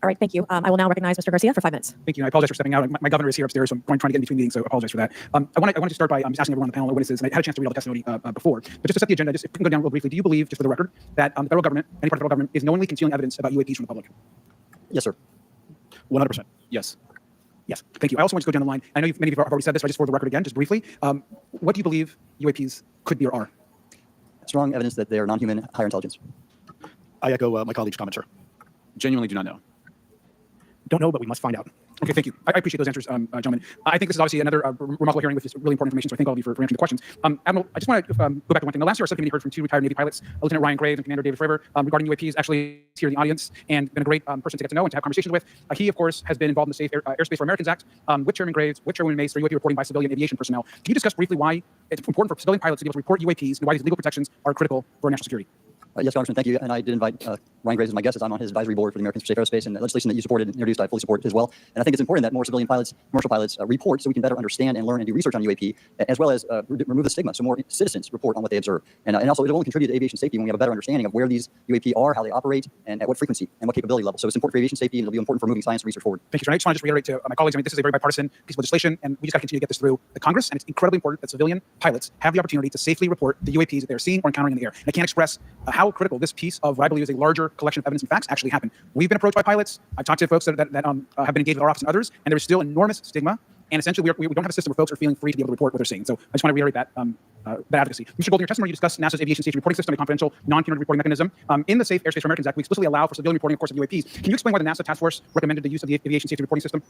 Speaker 2: All right, thank you. I will now recognize Mr. Garcia for 5 minutes.
Speaker 3: Thank you. I apologize for stepping out. My governor is here upstairs, so I'm trying to get in between meetings, so I apologize for that. I wanted to start by just asking everyone on the panel, witnesses, and I had a chance to read all the testimony before, but just to set the agenda, just if we can go down real briefly, do you believe, just for the record, that the federal government, any part of the federal government, is knowingly concealing evidence about UAPs from the public?
Speaker 6: Yes, sir.
Speaker 3: 100%.
Speaker 7: Yes.
Speaker 3: Yes. Thank you. I also want to go down the line. I know many of you have already said this, but just for the record again, just briefly, what do you believe UAPs could be or are?
Speaker 6: Strong evidence that they are non-human, higher intelligence.
Speaker 3: I echo my colleague's comment, sir.
Speaker 7: Genuinely do not know.
Speaker 3: Don't know, but we must find out. Okay, thank you. I appreciate those answers, gentlemen. I think this is obviously another remarkable hearing with this really important information, so I thank all of you for answering the questions. Admiral, I just want to go back to one thing. The last year, our subcommittee heard from 2 retired Navy pilots, Lieutenant Ryan Graves and Commander David Fravor, regarding UAPs, actually here in the audience, and been a great person to get to know and to have conversations with. He, of course, has been involved in the Safe Airspace for Americans Act with Chairman Graves, with Chairwoman Mace, for UAP reporting by civilian aviation personnel. Can you discuss briefly why it's important for civilian pilots to be able to report UAPs and why these legal protections are critical for our national security?
Speaker 6: Yes, Congressman, thank you. And I did invite Ryan Graves as my guest, as I'm on his advisory board for the Americans for Safe Aerospace, and the legislation that you supported and introduced, I fully support as well. And I think it's important that more civilian pilots, commercial pilots, report so we can better understand and learn and do research on UAP, as well as remove the stigma so more citizens report on what they observe. And also, it'll only contribute to aviation safety when we have a better understanding of where these UAP are, how they operate, and at what frequency and what capability level. So it's important for aviation safety, and it'll be important for moving science and research forward.
Speaker 3: Thank you, sir. I just want to reiterate to my colleagues, this is a very bipartisan piece of legislation, and we just got to continue to get this through the Congress, and it's incredibly important that civilian pilots have the opportunity to safely report the UAPs that they're seeing or encountering in the air. And I can't express how critical this piece of what I believe is a larger collection of evidence and facts actually happen. We've been approached by pilots. I've talked to folks that have been engaged with our office and others, and there's still enormous stigma. And essentially, we don't have a system where folks are feeling free to be able to report what they're seeing. So I just want to reiterate that advocacy. Mr. Gold, in your testimony, you discussed NASA's aviation safety reporting system, a confidential, non-punitive reporting mechanism. In the Safe Airspace for Americans Act, we explicitly allow for civilian reporting, of course, of UAPs. Can you explain why the NASA task force recommended the use of the aviation safety reporting system?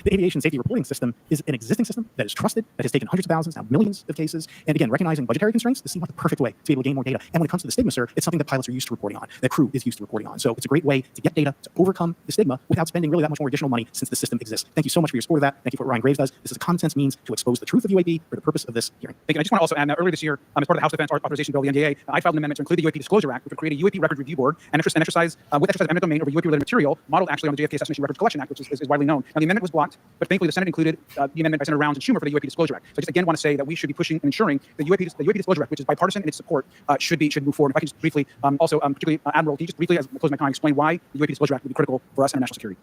Speaker 11: The aviation safety reporting system is an existing system that is trusted, that has taken hundreds of thousands, now millions of cases. And again, recognizing budgetary constraints, this seems like the perfect way to be able to gain more data. And when it comes to the stigma, sir, it's something that pilots are used to reporting on, that crew is used to reporting on. So it's a great way to get data to overcome the stigma without spending really that much more additional money since the system exists. Thank you so much for your support of that. Thank you for what Ryan Graves does. This is a common sense means to expose the truth of UAP for the purpose of this hearing.
Speaker 3: Thank you. I just want to also add that earlier this year, as part of the House Defense Authorization Bill, the NDA, I filed an amendment to include the UAP Disclosure Act, which would create a UAP record review board and exercise with exercise of eminent domain over UAP-related material, modeled actually on the JFK Assassination Records Collection Act, which is widely known. Now, the amendment was blocked, but thankfully the Senate included the amendment by Senator Rounds and Schumer for the UAP Disclosure Act. So I just again want to say that we should be pushing and ensuring the UAP Disclosure Act, which is bipartisan in its support, should move forward. If I can just briefly, particularly Admiral, can you just briefly, as I close my comment, explain why the UAP Disclosure Act would be critical for us and our national security?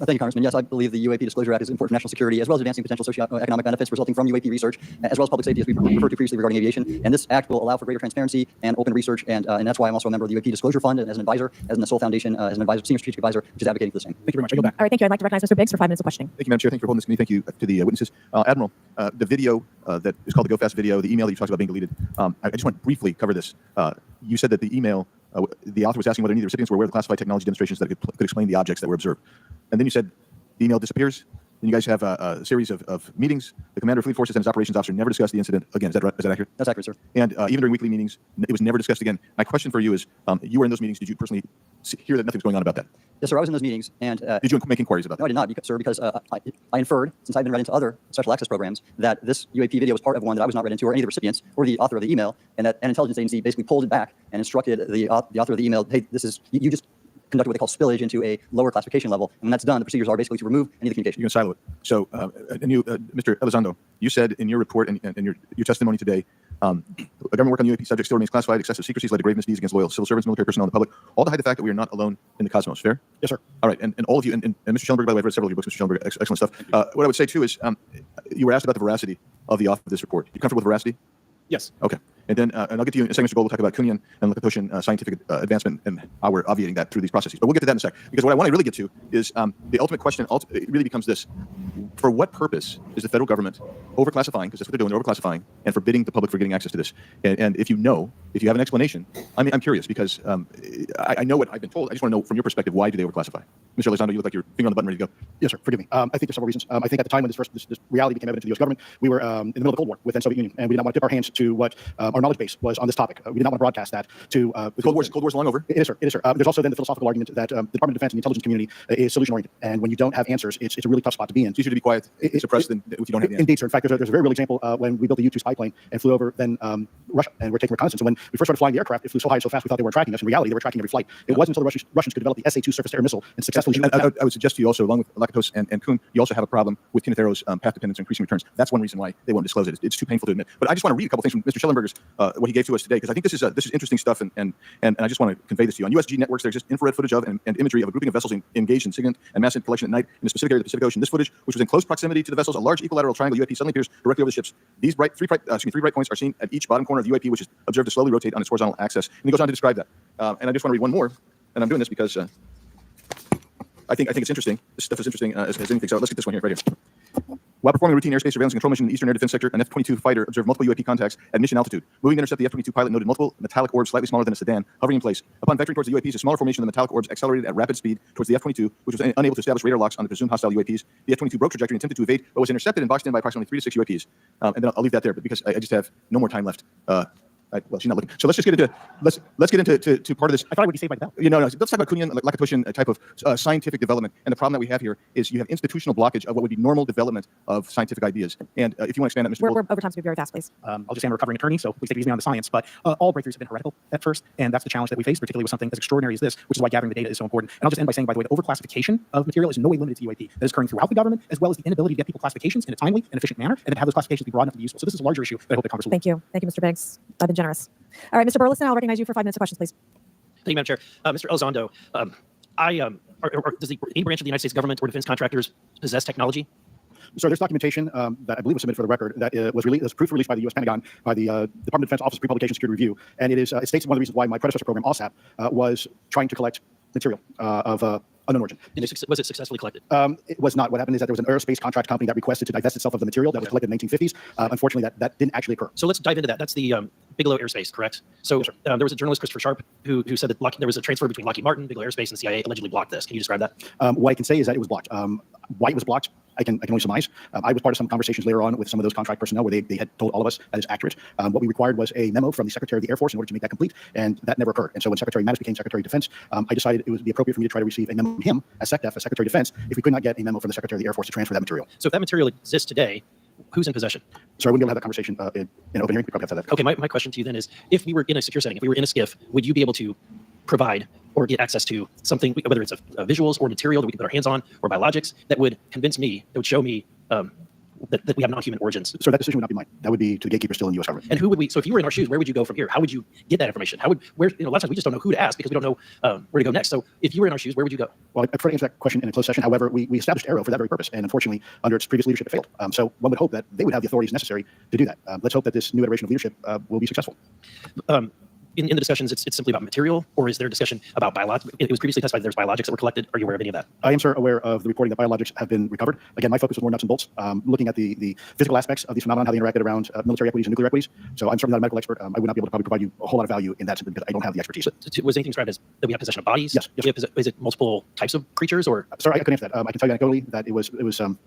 Speaker 6: Thank you, Congressman. Yes, I believe the UAP Disclosure Act is important for national security, as well as advancing potential socioeconomic benefits resulting from UAP research, as well as public safety, as we referred to previously regarding aviation. And this act will allow for greater transparency and open research, and that's why I'm also a member of the UAP Disclosure Fund as an advisor, as in the Sol Foundation, as an advisor, senior strategic advisor, which is advocating for the same.
Speaker 3: Thank you very much. I go back.
Speaker 2: All right, thank you. I'd like to recognize Mr. Biggs for 5 minutes of questioning.
Speaker 12: Thank you, Madam Chair. Thank you for holding this committee. Thank you to the witnesses. Admiral, the video that is called the Go Fast video, the email that you talked about being deleted, I just want to briefly cover this. You said that the email the author was asking whether any of the recipients were aware of the classified technology demonstrations that could explain the objects that were observed. And then you said the email disappears. Then you guys have a series of meetings. The commander of fleet forces and his operations officer never discussed the incident again. Is that right? Is that accurate?
Speaker 6: That's accurate, sir.
Speaker 12: And even during weekly meetings, it was never discussed again. My question for you is, you were in those meetings. Did you personally hear that nothing was going on about that?
Speaker 6: Yes, sir. I was in those meetings, and
Speaker 12: did you make inquiries about that?
Speaker 6: No, I did not, because I inferred, since I've been read into other special access programs, that this UAP video was part of one that I was not read into, or any of the recipients, or the author of the email, and that an intelligence agency basically pulled it back and instructed the author of the email, hey, this is you just conducted what they call spillage into a lower classification level. And when that's done, the procedures are basically to remove any of the communication.
Speaker 12: You can silo it. So, and you, Mr. Elizondo, you said in your report and your testimony today, government work on UAP subjects still remains classified. Excessive secrecy has led to grave misdeeds against loyal civil servants, military personnel, and the public, all to hide the fact that we are not alone in the cosmos. Fair?
Speaker 11: Yes, sir.
Speaker 12: All right. And all of you, and Mr. Schellenberg, by the way, I've read several of your books, Mr. Schellenberg, excellent stuff. What I would say, too, is you were asked about the veracity of the author of this report. You comfortable with veracity?
Speaker 11: Yes.
Speaker 12: Okay. And then, and I'll get to you in a second, Mr. Gold. We'll talk about Kuhnian and Lakatoshan scientific advancement and how we're obviating that through these processes. But we'll get to that in a sec. Because what I want to really get to is the ultimate question. It really becomes this: for what purpose is the federal government overclassifying? Because that's what they're doing. They're overclassifying and forbidding the public from getting access to this. And if you have an explanation, I'm curious because I know what I've been told. I just want to know from your perspective, why do they overclassify? Mr. Elizondo, you look like you're finger on the button, ready to go.
Speaker 11: Yes, sir. Forgive me. I think there's several reasons. I think at the time when this reality became evident to the U.S. government, we were in the middle of the Cold War with the Soviet Union, and we did not want to tip our hands to what our knowledge base was on this topic. We did not want to broadcast that to the
Speaker 12: Cold War's long over.
Speaker 11: It is, sir. It is, sir. There's also then the philosophical argument that the Department of Defense and the intelligence community is solution-oriented, and when you don't have answers, it's a really tough spot to be in.
Speaker 12: It's easier to be quiet, suppressed than if you don't have the answer.
Speaker 11: Indeed, sir. In fact, there's a very real example when we built the U-2 spy plane and flew over then Russia, and we're taking reconnaissance. And when we first started flying the aircraft, it flew so high, so fast, we thought they weren't tracking us. In reality, they were tracking every flight. It wasn't until the Russians could develop the SA-2 surface-to-air missile and successfully shoot it down.
Speaker 12: I would suggest to you also, along with Lakatos and Kuhn, you also have a problem with Kenneth Arrow's path dependence and increasing returns. That's one reason why they won't disclose it. It's too painful to admit. But I just want to read a couple things from Mr. Schellenberger's, what he gave to us today, because I think this is interesting stuff, and I just want to convey this to you. On USG networks, there exists infrared footage of and imagery of a grouping of vessels engaged in SIGINT and massive collection at night in the specific area of the Pacific Ocean. This footage, which was in close proximity to the vessels, a large equilateral triangle UAP suddenly appears directly over the ships. These three bright points are seen at each bottom corner of the UAP, which is observed to slowly rotate on its horizontal axis. And he goes on to describe that. And I just want to read one more, and I'm doing this because I think it's interesting. This stuff is interesting as anything. So let's get this one here, right here. While performing a routine airspace surveillance and control mission in the Eastern Air Defense Sector, an F-22 fighter observed multiple UAP contacts at mission altitude. Moving to intercept the F-22 pilot noted multiple metallic orbs slightly smaller than a sedan, hovering in place. Upon vectoring towards the UAPs, a smaller formation of the metallic orbs accelerated at rapid speed towards the F-22, which was unable to establish radar locks on the presumed hostile UAPs. The F-22 broke trajectory and attempted to evade, but was intercepted and boxed in by approximately 3 to 6 UAPs. And then I'll leave that there, but because I just have no more time left. Well, she's not looking. So let's just get into let's get into part of this.
Speaker 11: I thought I would be saved by that.
Speaker 12: No. Let's talk about Kuhnian, Lakatoshan type of scientific development. And the problem that we have here is you have institutional blockage of what would be normal development of scientific ideas. And if you want to expand that, Mr.
Speaker 2: We're over time, so be very fast, please.
Speaker 11: I'll just say I'm a recovering attorney, so please take it easy on the science. But all breakthroughs have been heretical at first, and that's the challenge that we face, particularly with something as extraordinary as this, which is why gathering the data is so important. And I'll just end by saying, by the way, the overclassification of material is in no way limited to UAP. That is occurring throughout the government, as well as the inability to get people classifications in a timely and efficient manner, and to have those classifications be broad enough to be useful. So this is a larger issue that I hope that Congress will.
Speaker 2: Thank you, Mr. Biggs. I've been generous. All right, Mr. Burleson, I'll recognize you for 5 minutes of questions, please.
Speaker 5: Thank you, Madam Chair. Mr. Elizondo, does any branch of the United States government or defense contractors possess technology?
Speaker 11: So there's documentation that I believe was submitted for the record that was proof released by the U.S. Pentagon by the Department of Defense Office of Pre-Publication Security Review, and it states one of the reasons why my predecessor program, OSAP, was trying to collect material of unknown origin.
Speaker 5: And was it successfully collected?
Speaker 11: It was not. What happened is that there was an aerospace contract company that requested to divest itself of the material that was collected in the 1950s. Unfortunately, that didn't actually occur.
Speaker 5: So let's dive into that. That's the Bigelow Aerospace, correct? So
Speaker 11: yes,
Speaker 5: there was a journalist, Christopher Sharp, who said that there was a transfer between Lockheed Martin, Bigelow Aerospace, and CIA allegedly blocked this. Can you describe that?
Speaker 11: What I can say is that it was blocked. Why it was blocked, I can only surmise. I was part of some conversations later on with some of those contract personnel where they had told all of us that is accurate. What we required was a memo from the Secretary of the Air Force in order to make that complete, and that never occurred. And so when Secretary Mattis became Secretary of Defense, I decided it would be appropriate for me to try to receive a memo from him as SecDef, as Secretary of Defense, if we could not get a memo from the Secretary of the Air Force to transfer that material.
Speaker 5: So if that material exists today, who's in possession?
Speaker 11: So I wouldn't be able to have that conversation in open hearing. We probably have to have that.
Speaker 5: Okay, my question to you then is, if we were in a secure setting, if we were in a SCIF, would you be able to provide or get access to something, whether it's visuals or material that we can put our hands on, or biologics, that would convince me, that would show me that we have non-human origins?
Speaker 11: So that decision would not be mine. That would be to the gatekeeper still in the U.S. government.
Speaker 5: And who would we? So if you were in our shoes, where would you go from here? How would you get that information? A lot of times we just don't know who to ask because we don't know where to go next. So if you were in our shoes, where would you go?
Speaker 11: Well, I prefer to answer that question in a closed session. However, we established Aero for that very purpose, and unfortunately, under its previous leadership, it failed. So one would hope that they would have the authorities necessary to do that. Let's hope that this new iteration of leadership will be successful. in the discussions, it's simply about material, or is there a discussion about biologics? It was previously testified there's biologics that were collected. Are you aware of any of that?
Speaker 3: I am, sir, aware of the reporting that biologics have been recovered. Again, my focus was more nuts and bolts, looking at the physical aspects of these phenomena, how they interacted around military equities and nuclear equities. So I'm certainly not a medical expert. I would not be able to probably provide you a whole lot of value in that simply because I don't have the expertise.
Speaker 11: So was anything described as that we have possession of bodies?
Speaker 3: Yes.
Speaker 11: Is it multiple types of creatures, or?
Speaker 3: Sorry, I couldn't answer that. I can tell you anecdotally that it was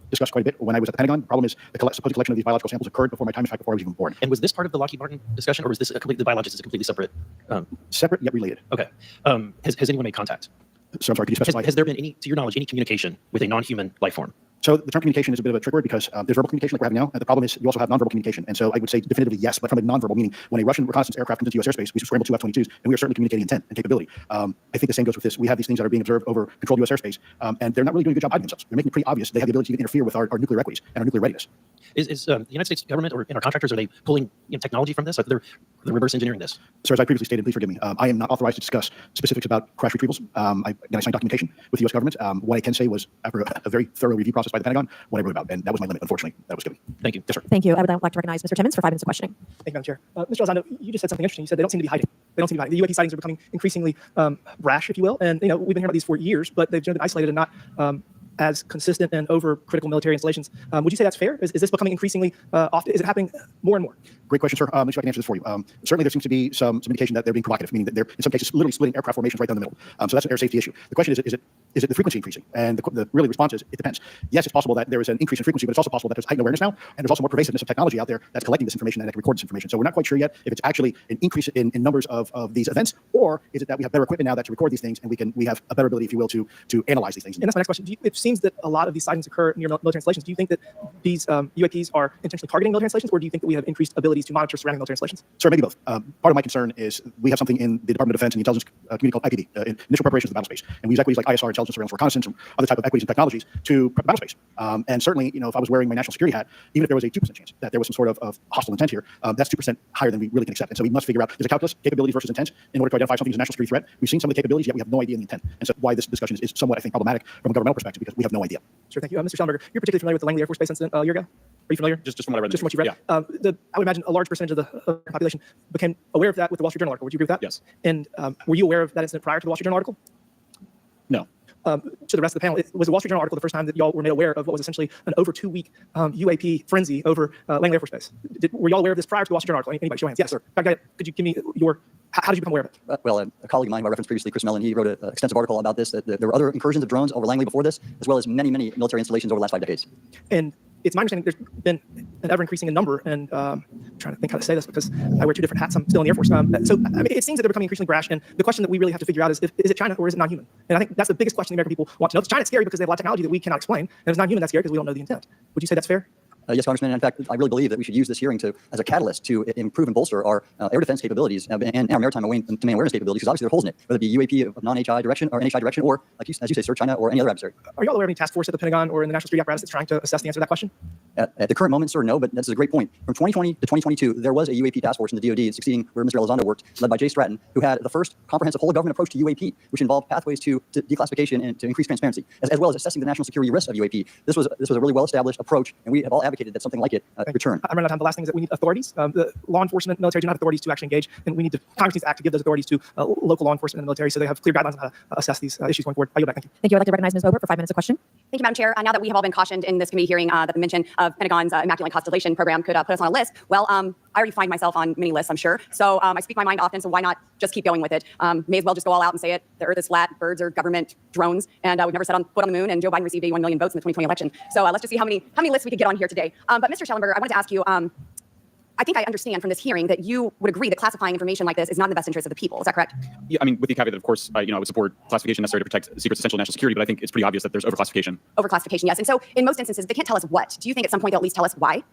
Speaker 3: discussed quite a bit when I was at the Pentagon. The problem is the supposed collection of these biological samples occurred before my time, in fact, before I was even born.
Speaker 11: And was this part of the Lockheed Martin discussion, or was this the biologics is a completely separate?
Speaker 3: Separate yet related.
Speaker 11: Okay. Has anyone made contact?
Speaker 3: So I'm sorry, could you specify?
Speaker 11: Has there been any, to your knowledge, any communication with a non-human life form?
Speaker 3: So the term communication is a bit of a trick word because there's verbal communication like we're having now, and the problem is you also have nonverbal communication. And so I would say definitively yes, but from a nonverbal meaning, when a Russian reconnaissance aircraft comes into U.S. airspace, we scramble 2 F-22s, and we are certainly communicating intent and capability. I think the same goes with this. We have these things that are being observed over controlled U.S. airspace, and they're not really doing a good job hiding themselves. They're making it pretty obvious they have the ability to interfere with our nuclear equities and our nuclear readiness.
Speaker 11: Is the United States government or our contractors, are they pulling technology from this? Like they're reverse engineering this?
Speaker 3: Sir, as I previously stated, please forgive me. I am not authorized to discuss specifics about crash retrievals. I signed documentation with the U.S. government. What I can say was, after a very thorough review process by the Pentagon, what I wrote about, and that was my limit, unfortunately, that was given.
Speaker 11: Thank you.
Speaker 3: Yes, sir.
Speaker 2: Thank you. I would like to recognize Mr. Timmons for 5 minutes of questioning.
Speaker 13: Thank you, Madam Chair. Mr. Elizondo, you just said something interesting. You said they don't seem to be hiding. They don't seem to be hiding. The UAP sightings are becoming increasingly rash, if you will. And, we've been hearing about these for years, but they've generally been isolated and not as consistent and over critical military installations. Would you say that's fair? Is this becoming increasingly often? Is it happening more and more?
Speaker 3: Great question, sir. Let me see if I can answer this for you. Certainly, there seems to be some indication that they're being provocative, meaning that they're, in some cases, literally splitting aircraft formations right down the middle. So that's an air safety issue. The question is it the frequency increasing? And the really response is, it depends. Yes, it's possible that there is an increase in frequency, but it's also possible that there's heightened awareness now, and there's also more pervasiveness of technology out there that's collecting this information and that can record this information. So we're not quite sure yet if it's actually an increase in numbers of these events, or is it that we have better equipment now that to record these things, and we have a better ability, if you will, to analyze these things.
Speaker 13: And that's my next question. It seems that a lot of these sightings occur near military installations. Do you think that these UAPs are intentionally targeting military installations, or do you think that we have increased abilities to monitor surrounding military installations?
Speaker 3: Sir, maybe both. Part of my concern is we have something in the Department of Defense and the intelligence community called IPD, Initial Preparations for the Battle Space. And we use equities like ISR, intelligence, surveillance, reconnaissance, and other type of equities and technologies to prep the battle space. And certainly, if I was wearing my national security hat, even if there was a 2% chance that there was some sort of hostile intent here, that's 2% higher than we really can accept. And so we must figure out, there's a calculus, capabilities versus intent, in order to identify something as a national security threat. We've seen some of the capabilities, yet we have no idea in the intent. And so why this discussion is somewhat, I think, problematic from a governmental perspective, because we have no idea.
Speaker 13: Sure, thank you. Mr. Schellenberger, you're particularly familiar with the Langley Air Force Base incident a year ago? Are you familiar?
Speaker 7: Just from what I read.
Speaker 13: Just from what you read?
Speaker 7: Yeah.
Speaker 13: I would imagine a large percentage of the population became aware of that with the Wall Street Journal article. Would you agree with that?
Speaker 7: Yes.
Speaker 13: And were you aware of that incident prior to the Wall Street Journal article?
Speaker 7: No.
Speaker 13: To the rest of the panel, was the Wall Street Journal article the first time that y'all were made aware of what was essentially an over 2-week UAP frenzy over Langley Air Force Base? Were y'all aware of this prior to the Wall Street Journal article? Anybody show hands? Yes, sir. Could you give me how did you become aware of it?
Speaker 6: Well, a colleague of mine who I referenced previously, Chris Mellon, he wrote an extensive article about this, that there were other incursions of drones over Langley before this, as well as many, many military installations over the last 5 decades.
Speaker 13: And it's my understanding there's been an ever-increasing number, and I'm trying to think how to say this because I wear 2 different hats. I'm still in the Air Force. So it seems that they're becoming increasingly brash, and the question that we really have to figure out is it China or is it non-human? And I think that's the biggest question the American people want to know. If China's scary because they have a lot of technology that we cannot explain, and if it's non-human, that's scary because we don't know the intent. Would you say that's fair?
Speaker 6: Yes, Congressman. In fact, I really believe that we should use this hearing as a catalyst to improve and bolster our air defense capabilities and our maritime domain awareness capabilities, because obviously there are holes in it, whether it be UAP of non-HI direction or NHI direction, or, as you say, sir, China or any other adversary.
Speaker 13: Are you all aware of any task force at the Pentagon or in the national security apparatus that's trying to assess the answer to that question?
Speaker 6: At the current moment, sir, no, but that's a great point. From 2020 to 2022, there was a UAP task force in the DoD succeeding where Mr. Elizondo worked, led by Jay Stratton, who had the first comprehensive whole-of-government approach to UAP, which involved pathways to declassification and to increase transparency, as well as assessing the national security risks of UAP. This was a really well-established approach, and we have all advocated that something like it return.
Speaker 13: I'm running out of time. The last thing is that we need authorities. The law enforcement, military do not have authorities to actually engage, and we need Congress needs to act to give those authorities to local law enforcement and the military so they have clear guidelines on how to assess these issues going forward. I yield back. Thank you.
Speaker 2: Thank you. I'd like to recognize Ms. Boebert for 5 minutes of question.
Speaker 10: Thank you, Madam Chair. Now that we have all been cautioned in this committee hearing that the mention of Pentagon's Immaculate Constellation program could put us on a list, well, I already find myself on many lists, I'm sure. So I speak my mind often, so why not just keep going with it? May as well just go all out and say it. The Earth is flat, birds are government drones, and we've never set foot on the moon, and Joe Biden received 81 million votes in the 2020 election. So let's just see how many lists we could get on here today. But Mr. Schellenberger, I wanted to ask you, I think I understand from this hearing that you would agree that classifying information like this is not in the best interest of the people. Is that correct?
Speaker 7: Yeah, I mean, with the caveat that, of course, I would support classification necessary to protect secrets essential to national security, but I think it's pretty obvious that there's overclassification.
Speaker 10: Overclassification, yes. And so in most instances, they can't tell us what. Do you think at some point they'll at least tell us why?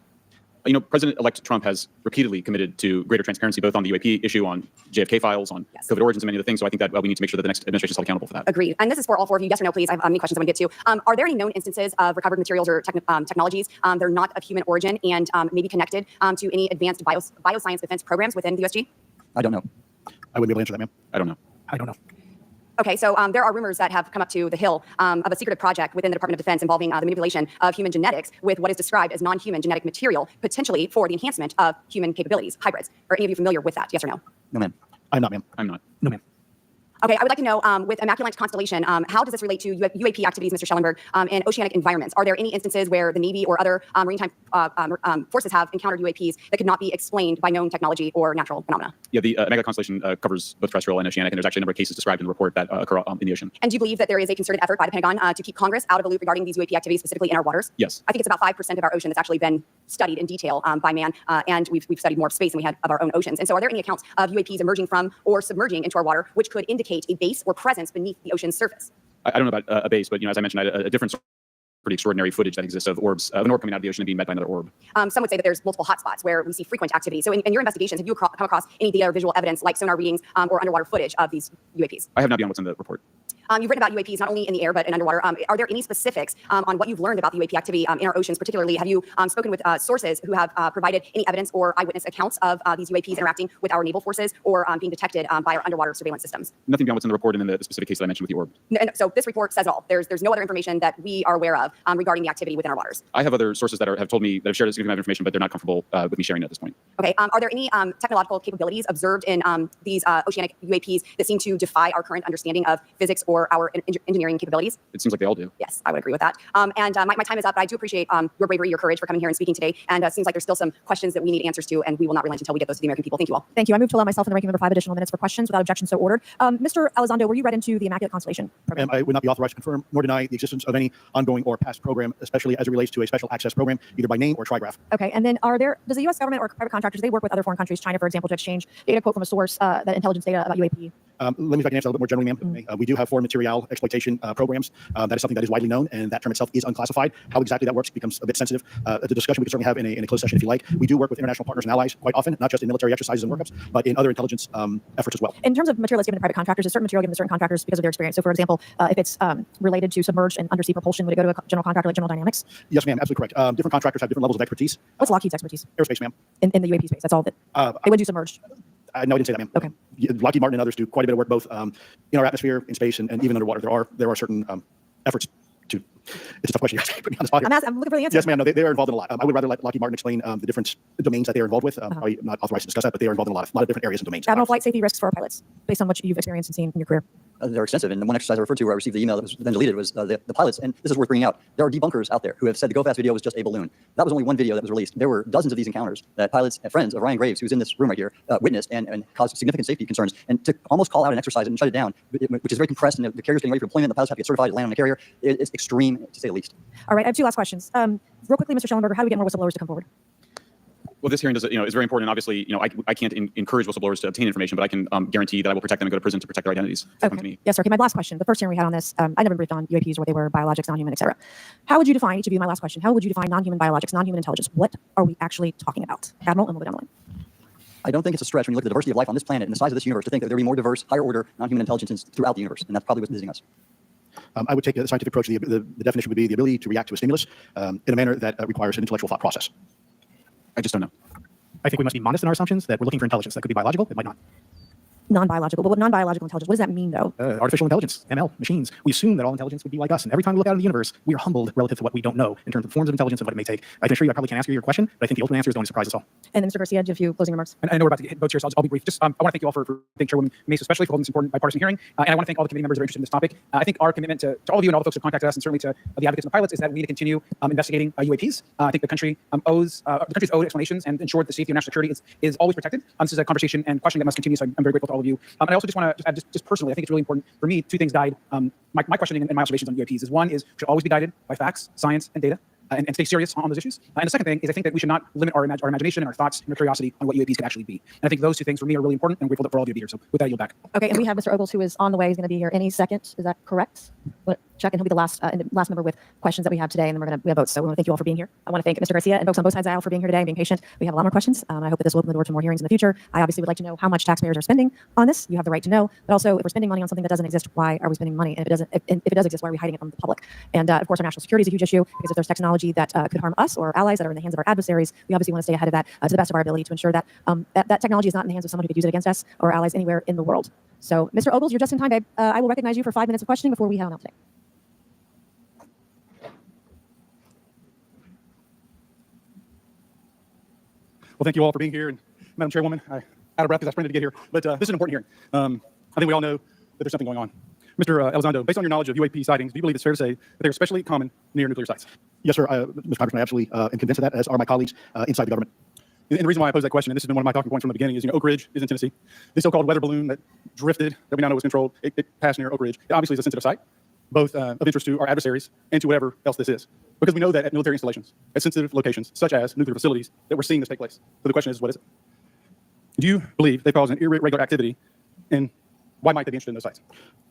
Speaker 7: President-elect Trump has repeatedly committed to greater transparency, both on the UAP issue, on JFK files, on COVID origins, and many other things. So I think that we need to make sure that the next administration is held accountable for that.
Speaker 10: Agreed. And this is for all 4 of you. Yes or no, please. I have many questions I want to get to. Are there any known instances of recovered materials or technologies that are not of human origin and maybe connected to any advanced bioscience defense programs within the USG?
Speaker 6: I don't know.
Speaker 3: I wouldn't be able to answer that, ma'am.
Speaker 7: I don't know.
Speaker 11: I don't know.
Speaker 10: Okay, so there are rumors that have come up to the Hill of a secretive project within the Department of Defense involving the manipulation of human genetics with what is described as non-human genetic material, potentially for the enhancement of human capabilities, hybrids. Are any of you familiar with that? Yes or no?
Speaker 6: No, ma'am.
Speaker 3: I'm not, ma'am.
Speaker 7: I'm not.
Speaker 3: No, ma'am.
Speaker 14: Okay, I would like to know, with Immaculate Constellation, how does this relate to UAP activities, Mr. Schellenberg, in oceanic environments? Are there any instances where the Navy or other maritime forces have encountered UAPs that could not be explained by known technology or natural phenomena?
Speaker 7: Yeah, the Immaculate Constellation covers both terrestrial and oceanic, and there's actually a number of cases described in the report that occur in the ocean.
Speaker 14: And do you believe that there is a concerted effort by the Pentagon to keep Congress out of the loop regarding these UAP activities, specifically in our waters?
Speaker 7: Yes.
Speaker 14: I think it's about 5% of our ocean that's actually been studied in detail by man, and we've studied more of space than we had of our own oceans. And so are there any accounts of UAPs emerging from or submerging into our water, which could indicate a base or presence beneath the ocean's surface?
Speaker 7: I don't know about a base, but as I mentioned, a different pretty extraordinary footage that exists of orbs, of an orb coming out of the ocean and being met by another orb.
Speaker 14: Some would say that there's multiple hotspots where we see frequent activity. So in your investigations, have you come across any data or visual evidence like sonar readings or underwater footage of these UAPs?
Speaker 7: I have not been on what's in the report.
Speaker 14: You've written about UAPs not only in the air but in underwater. Are there any specifics on what you've learned about the UAP activity in our oceans? Particularly, have you spoken with sources who have provided any evidence or eyewitness accounts of these UAPs interacting with our naval forces or being detected by our underwater surveillance systems?
Speaker 7: Nothing beyond what's in the report and then the specific case that I mentioned with the orb.
Speaker 14: So this report says it all. There's no other information that we are aware of regarding the activity within our waters.
Speaker 7: I have other sources that have told me that have shared a significant amount of information, but they're not comfortable with me sharing it at this point.
Speaker 14: Okay. Are there any technological capabilities observed in these oceanic UAPs that seem to defy our current understanding of physics or our engineering capabilities?
Speaker 7: It seems like they all do.
Speaker 14: Yes, I would agree with that. And my time is up, but I do appreciate your bravery, your courage for coming here and speaking today. And it seems like there's still some questions that we need answers to, and we will not relent until we get those to the American people. Thank you all.
Speaker 2: Thank you. I move to allow myself and the ranking member 5 additional minutes for questions without objection, so ordered. Mr. Elizondo, were you read into the Immaculate Constellation program?
Speaker 3: I would not be authorized to confirm nor deny the existence of any ongoing or past program, especially as it relates to a special access program, either by name or trigraph.
Speaker 2: Okay, and then does the U.S. government or private contractors, they work with other foreign countries, China, for example, to exchange data, quote from a source, that intelligence data about UAP?
Speaker 3: Let me, if I can answer a little bit more generally, ma'am. We do have foreign material exploitation programs. That is something that is widely known, and that term itself is unclassified. How exactly that works becomes a bit sensitive. The discussion we can certainly have in a closed session if you like. We do work with international partners and allies quite often, not just in military exercises and workups, but in other intelligence efforts as well.
Speaker 2: In terms of material that's given to private contractors, is certain material given to certain contractors because of their experience? So, for example, if it's related to submerged and undersea propulsion, would it go to a general contractor like General Dynamics?
Speaker 3: Yes, ma'am, absolutely correct. Different contractors have different levels of expertise.
Speaker 2: What's Lockheed's expertise?
Speaker 3: Aerospace, ma'am.
Speaker 2: In the UAP space, that's all that they would do submerged.
Speaker 3: No, I didn't say that, ma'am.
Speaker 2: Okay.
Speaker 3: Lockheed Martin and others do quite a bit of work both in our atmosphere, in space, and even underwater. There are certain efforts to. It's a tough question. You have to put me on the spot here.
Speaker 2: I'm looking for the answer.
Speaker 3: Yes, ma'am. No, they are involved in a lot. I would rather let Lockheed Martin explain the different domains that they are involved with. Probably not authorized to discuss that, but they are involved in a lot of different areas and domains.
Speaker 2: Admiral, flight safety risks for our pilots, based on what you've experienced and seen in your career.
Speaker 6: They're extensive. And the one exercise I referred to where I received the email that was then deleted was the pilots. And this is worth bringing out. There are debunkers out there who have said the Go Fast video was just a balloon. That was only one video that was released. There were dozens of these encounters that pilots and friends of Ryan Graves, who's in this room right here, witnessed and caused significant safety concerns. And to almost call out an exercise and shut it down, which is very compressed, and the carrier's getting ready for deployment, the pilots have to get certified to land on the carrier. It's extreme, to say the least.
Speaker 2: All right, I have two last questions. Real quickly, Mr. Schellenberger, how do we get more whistleblowers to come forward?
Speaker 7: Well, this hearing is very important. Obviously, I can't encourage whistleblowers to obtain information, but I can guarantee that I will protect them and go to prison to protect their identities.
Speaker 2: Okay. Yes, sir. Okay, my last question. The first hearing we had on this, I never briefed on UAPs or what they were, biologics, non-human, etc. How would you define, each of you, my last question, how would you define non-human biologics, non-human intelligence? What are we actually talking about? Admiral, and we'll go down the line.
Speaker 6: I don't think it's a stretch when you look at the diversity of life on this planet and the size of this universe to think that there will be more diverse, higher order, non-human intelligences throughout the universe. And that's probably what's visiting us.
Speaker 3: I would take the scientific approach. The definition would be the ability to react to a stimulus in a manner that requires an intellectual thought process.
Speaker 7: I just don't know.
Speaker 11: I think we must be modest in our assumptions that we're looking for intelligence. That could be biological, it might not.
Speaker 2: Non-biological. But what non-biological intelligence, what does that mean, though?
Speaker 11: Artificial intelligence, ML, machines. We assume that all intelligence would be like us. And every time we look out in the universe, we are humbled relative to what we don't know in terms of forms of intelligence and what it may take. I can assure you I probably can't answer your question, but I think the ultimate answer is going to surprise us all.
Speaker 2: And then, Mr. Garcia, do you have a few closing remarks?
Speaker 3: I know we're about to hit votes here, so I'll be brief. Just I want to thank you all for thank Chairwoman Mace especially for holding this important bipartisan hearing. And I want to thank all the committee members that are interested in this topic. I think our commitment to all of you and all the folks who contacted us, and certainly to the advocates and the pilots, is that we need to continue investigating UAPs. I think the country's owed explanations and ensure that the safety of national security is always protected. This is a conversation and questioning that must continue, so I'm very grateful to all of you. And I also just want to add, just personally, I think it's really important for me. Two things guide my questioning and my observations on UAPs. Is one is should always be guided by facts, science, and data, and stay serious on those issues. And the second thing is I think that we should not limit our imagination and our thoughts and our curiosity on what UAPs could actually be. And I think those two things for me are really important, and I'm grateful for all of you to be here. So with that, I yield back.
Speaker 2: Okay, and we have Mr. Ogles, who is on the way. He's going to be here any second. Is that correct? Check, and he'll be the last member with questions that we have today, and then we have votes. So we want to thank you all for being here. I want to thank Mr. Garcia and folks on both sides of the aisle for being here today and being patient. We have a lot more questions. I hope that this will open the door to more hearings in the future. I obviously would like to know how much taxpayers are spending on this. You have the right to know, but also if we're spending money on something that doesn't exist, why are we spending money? And if it does exist, why are we hiding it from the public? And of course, our national security is a huge issue because if there's technology that could harm us or allies that are in the hands of our adversaries, we obviously want to stay ahead of that to the best of our ability to ensure that that technology is not in the hands of someone who could use it against us or allies anywhere in the world. So, Mr. Ogles, you're just in time, babe. I will recognize you for 5 minutes of questioning before we head on out today.
Speaker 3: Well, thank you all for being here. And Madam Chairwoman, I of breath because I sprinted to get here, but this is an important hearing. I think we all know that there's something going on. Mr. Elizondo, based on your knowledge of UAP sightings, do you believe it's fair to say that they're especially common near nuclear sites?
Speaker 11: Yes, sir. Mr. Congressman, I absolutely am convinced of that, as are my colleagues inside the government.
Speaker 3: And the reason why I pose that question, and this has been one of my talking points from the beginning, is, Oak Ridge is in Tennessee. The so-called weather balloon that drifted, that we now know was controlled, it passed near Oak Ridge. It obviously is a sensitive site, both of interest to our adversaries and to whatever else this is. Because we know that at military installations, at sensitive locations, such as nuclear facilities, that we're seeing this take place. So the question is, what is it? Do you believe they cause an irregular activity, and why might they be interested in those sites?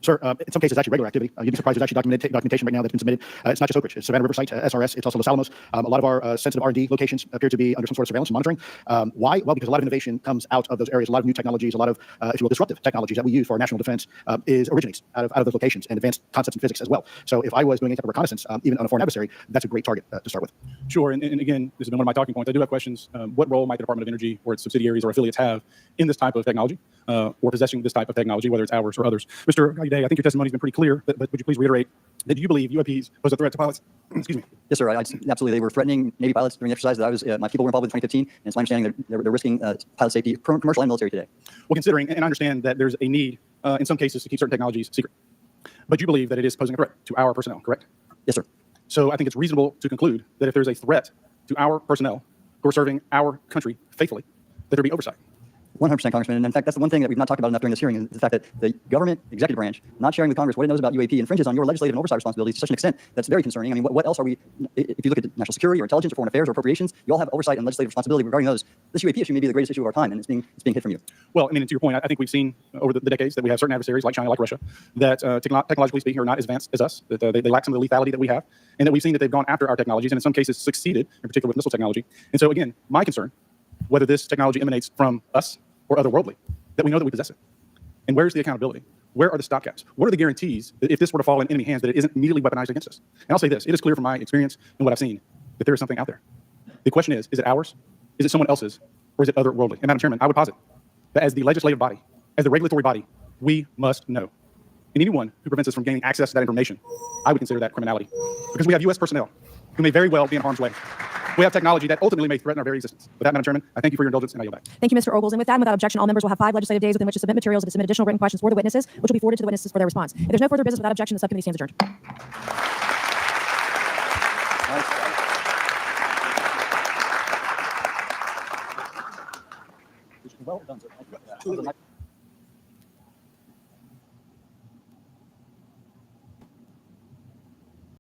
Speaker 11: Sir, in some cases, it's actually regular activity. You'd be surprised there's actually documentation right now that's been submitted. It's not just Oak Ridge. It's Savannah River Site, SRS. It's also Los Alamos. A lot of our sensitive R&D locations appear to be under some sort of surveillance and monitoring. Why? Well, because a lot of innovation comes out of those areas. A lot of new technologies, a lot of, if you will, disruptive technologies that we use for our national defense originates out of those locations, and advanced concepts in physics as well. So if I was doing any type of reconnaissance, even on a foreign adversary, that's a great target to start with.
Speaker 3: Sure, and again, this has been one of my talking points. I do have questions. What role might the Department of Energy or its subsidiaries or affiliates have in this type of technology, or possessing this type of technology, whether it's ours or others? Mr. Gaudet, I think your testimony has been pretty clear, but would you please reiterate that you believe UAPs pose a threat to pilots? Excuse me.
Speaker 6: Yes, sir. Absolutely. They were threatening Navy pilots during the exercise that I was. My people were involved with in 2015, and it's my understanding that they're risking pilot safety, commercial and military today.
Speaker 3: Well, considering, and I understand that there's a need in some cases to keep certain technologies secret, but you believe that it is posing a threat to our personnel, correct?
Speaker 6: Yes, sir.
Speaker 3: So I think it's reasonable to conclude that if there's a threat to our personnel who are serving our country faithfully, that there be oversight.
Speaker 6: 100%, Congressman. And in fact, that's the one thing that we've not talked about enough during this hearing, is the fact that the government executive branch not sharing with Congress what it knows about UAP infringes on your legislative and oversight responsibilities to such an extent that's very concerning. I mean, what else are we, if you look at national security or intelligence or foreign affairs or appropriations, you all have oversight and legislative responsibility regarding those. This UAP issue may be the greatest issue of our time, and it's being hid from you.
Speaker 3: Well, I mean, to your point, I think we've seen over the decades that we have certain adversaries like China, like Russia, that technologically speaking are not as advanced as us, that they lack some of the lethality that we have, and that we've seen that they've gone after our technologies and in some cases succeeded, in particular with missile technology. And so again, my concern, whether this technology emanates from us or otherworldly, that we know that we possess it. And where's the accountability? Where are the stopgaps? What are the guarantees that if this were to fall in enemy hands, that it isn't immediately weaponized against us? And I'll say this, it is clear from my experience and what I've seen that there is something out there. The question is it ours? Is it someone else's? Or is it otherworldly? And Madam Chairman, I would posit that as the legislative body, as the regulatory body, we must know. And anyone who prevents us from gaining access to that information, I would consider that criminality. Because we have U.S. personnel who may very well be in harm's way. We have technology that ultimately may threaten our very existence. With that, Madam Chairman, I thank you for your indulgence, and I yield back.
Speaker 2: Thank you, Mr. Ogles. And with that, and without objection, all members will have 5 legislative days within which to submit materials and to submit additional written questions for the witnesses, which will be forwarded to the witnesses for their response. If there's no further business without objection, the subcommittee stands adjourned.
Speaker 6: Well done, sir. Thank you.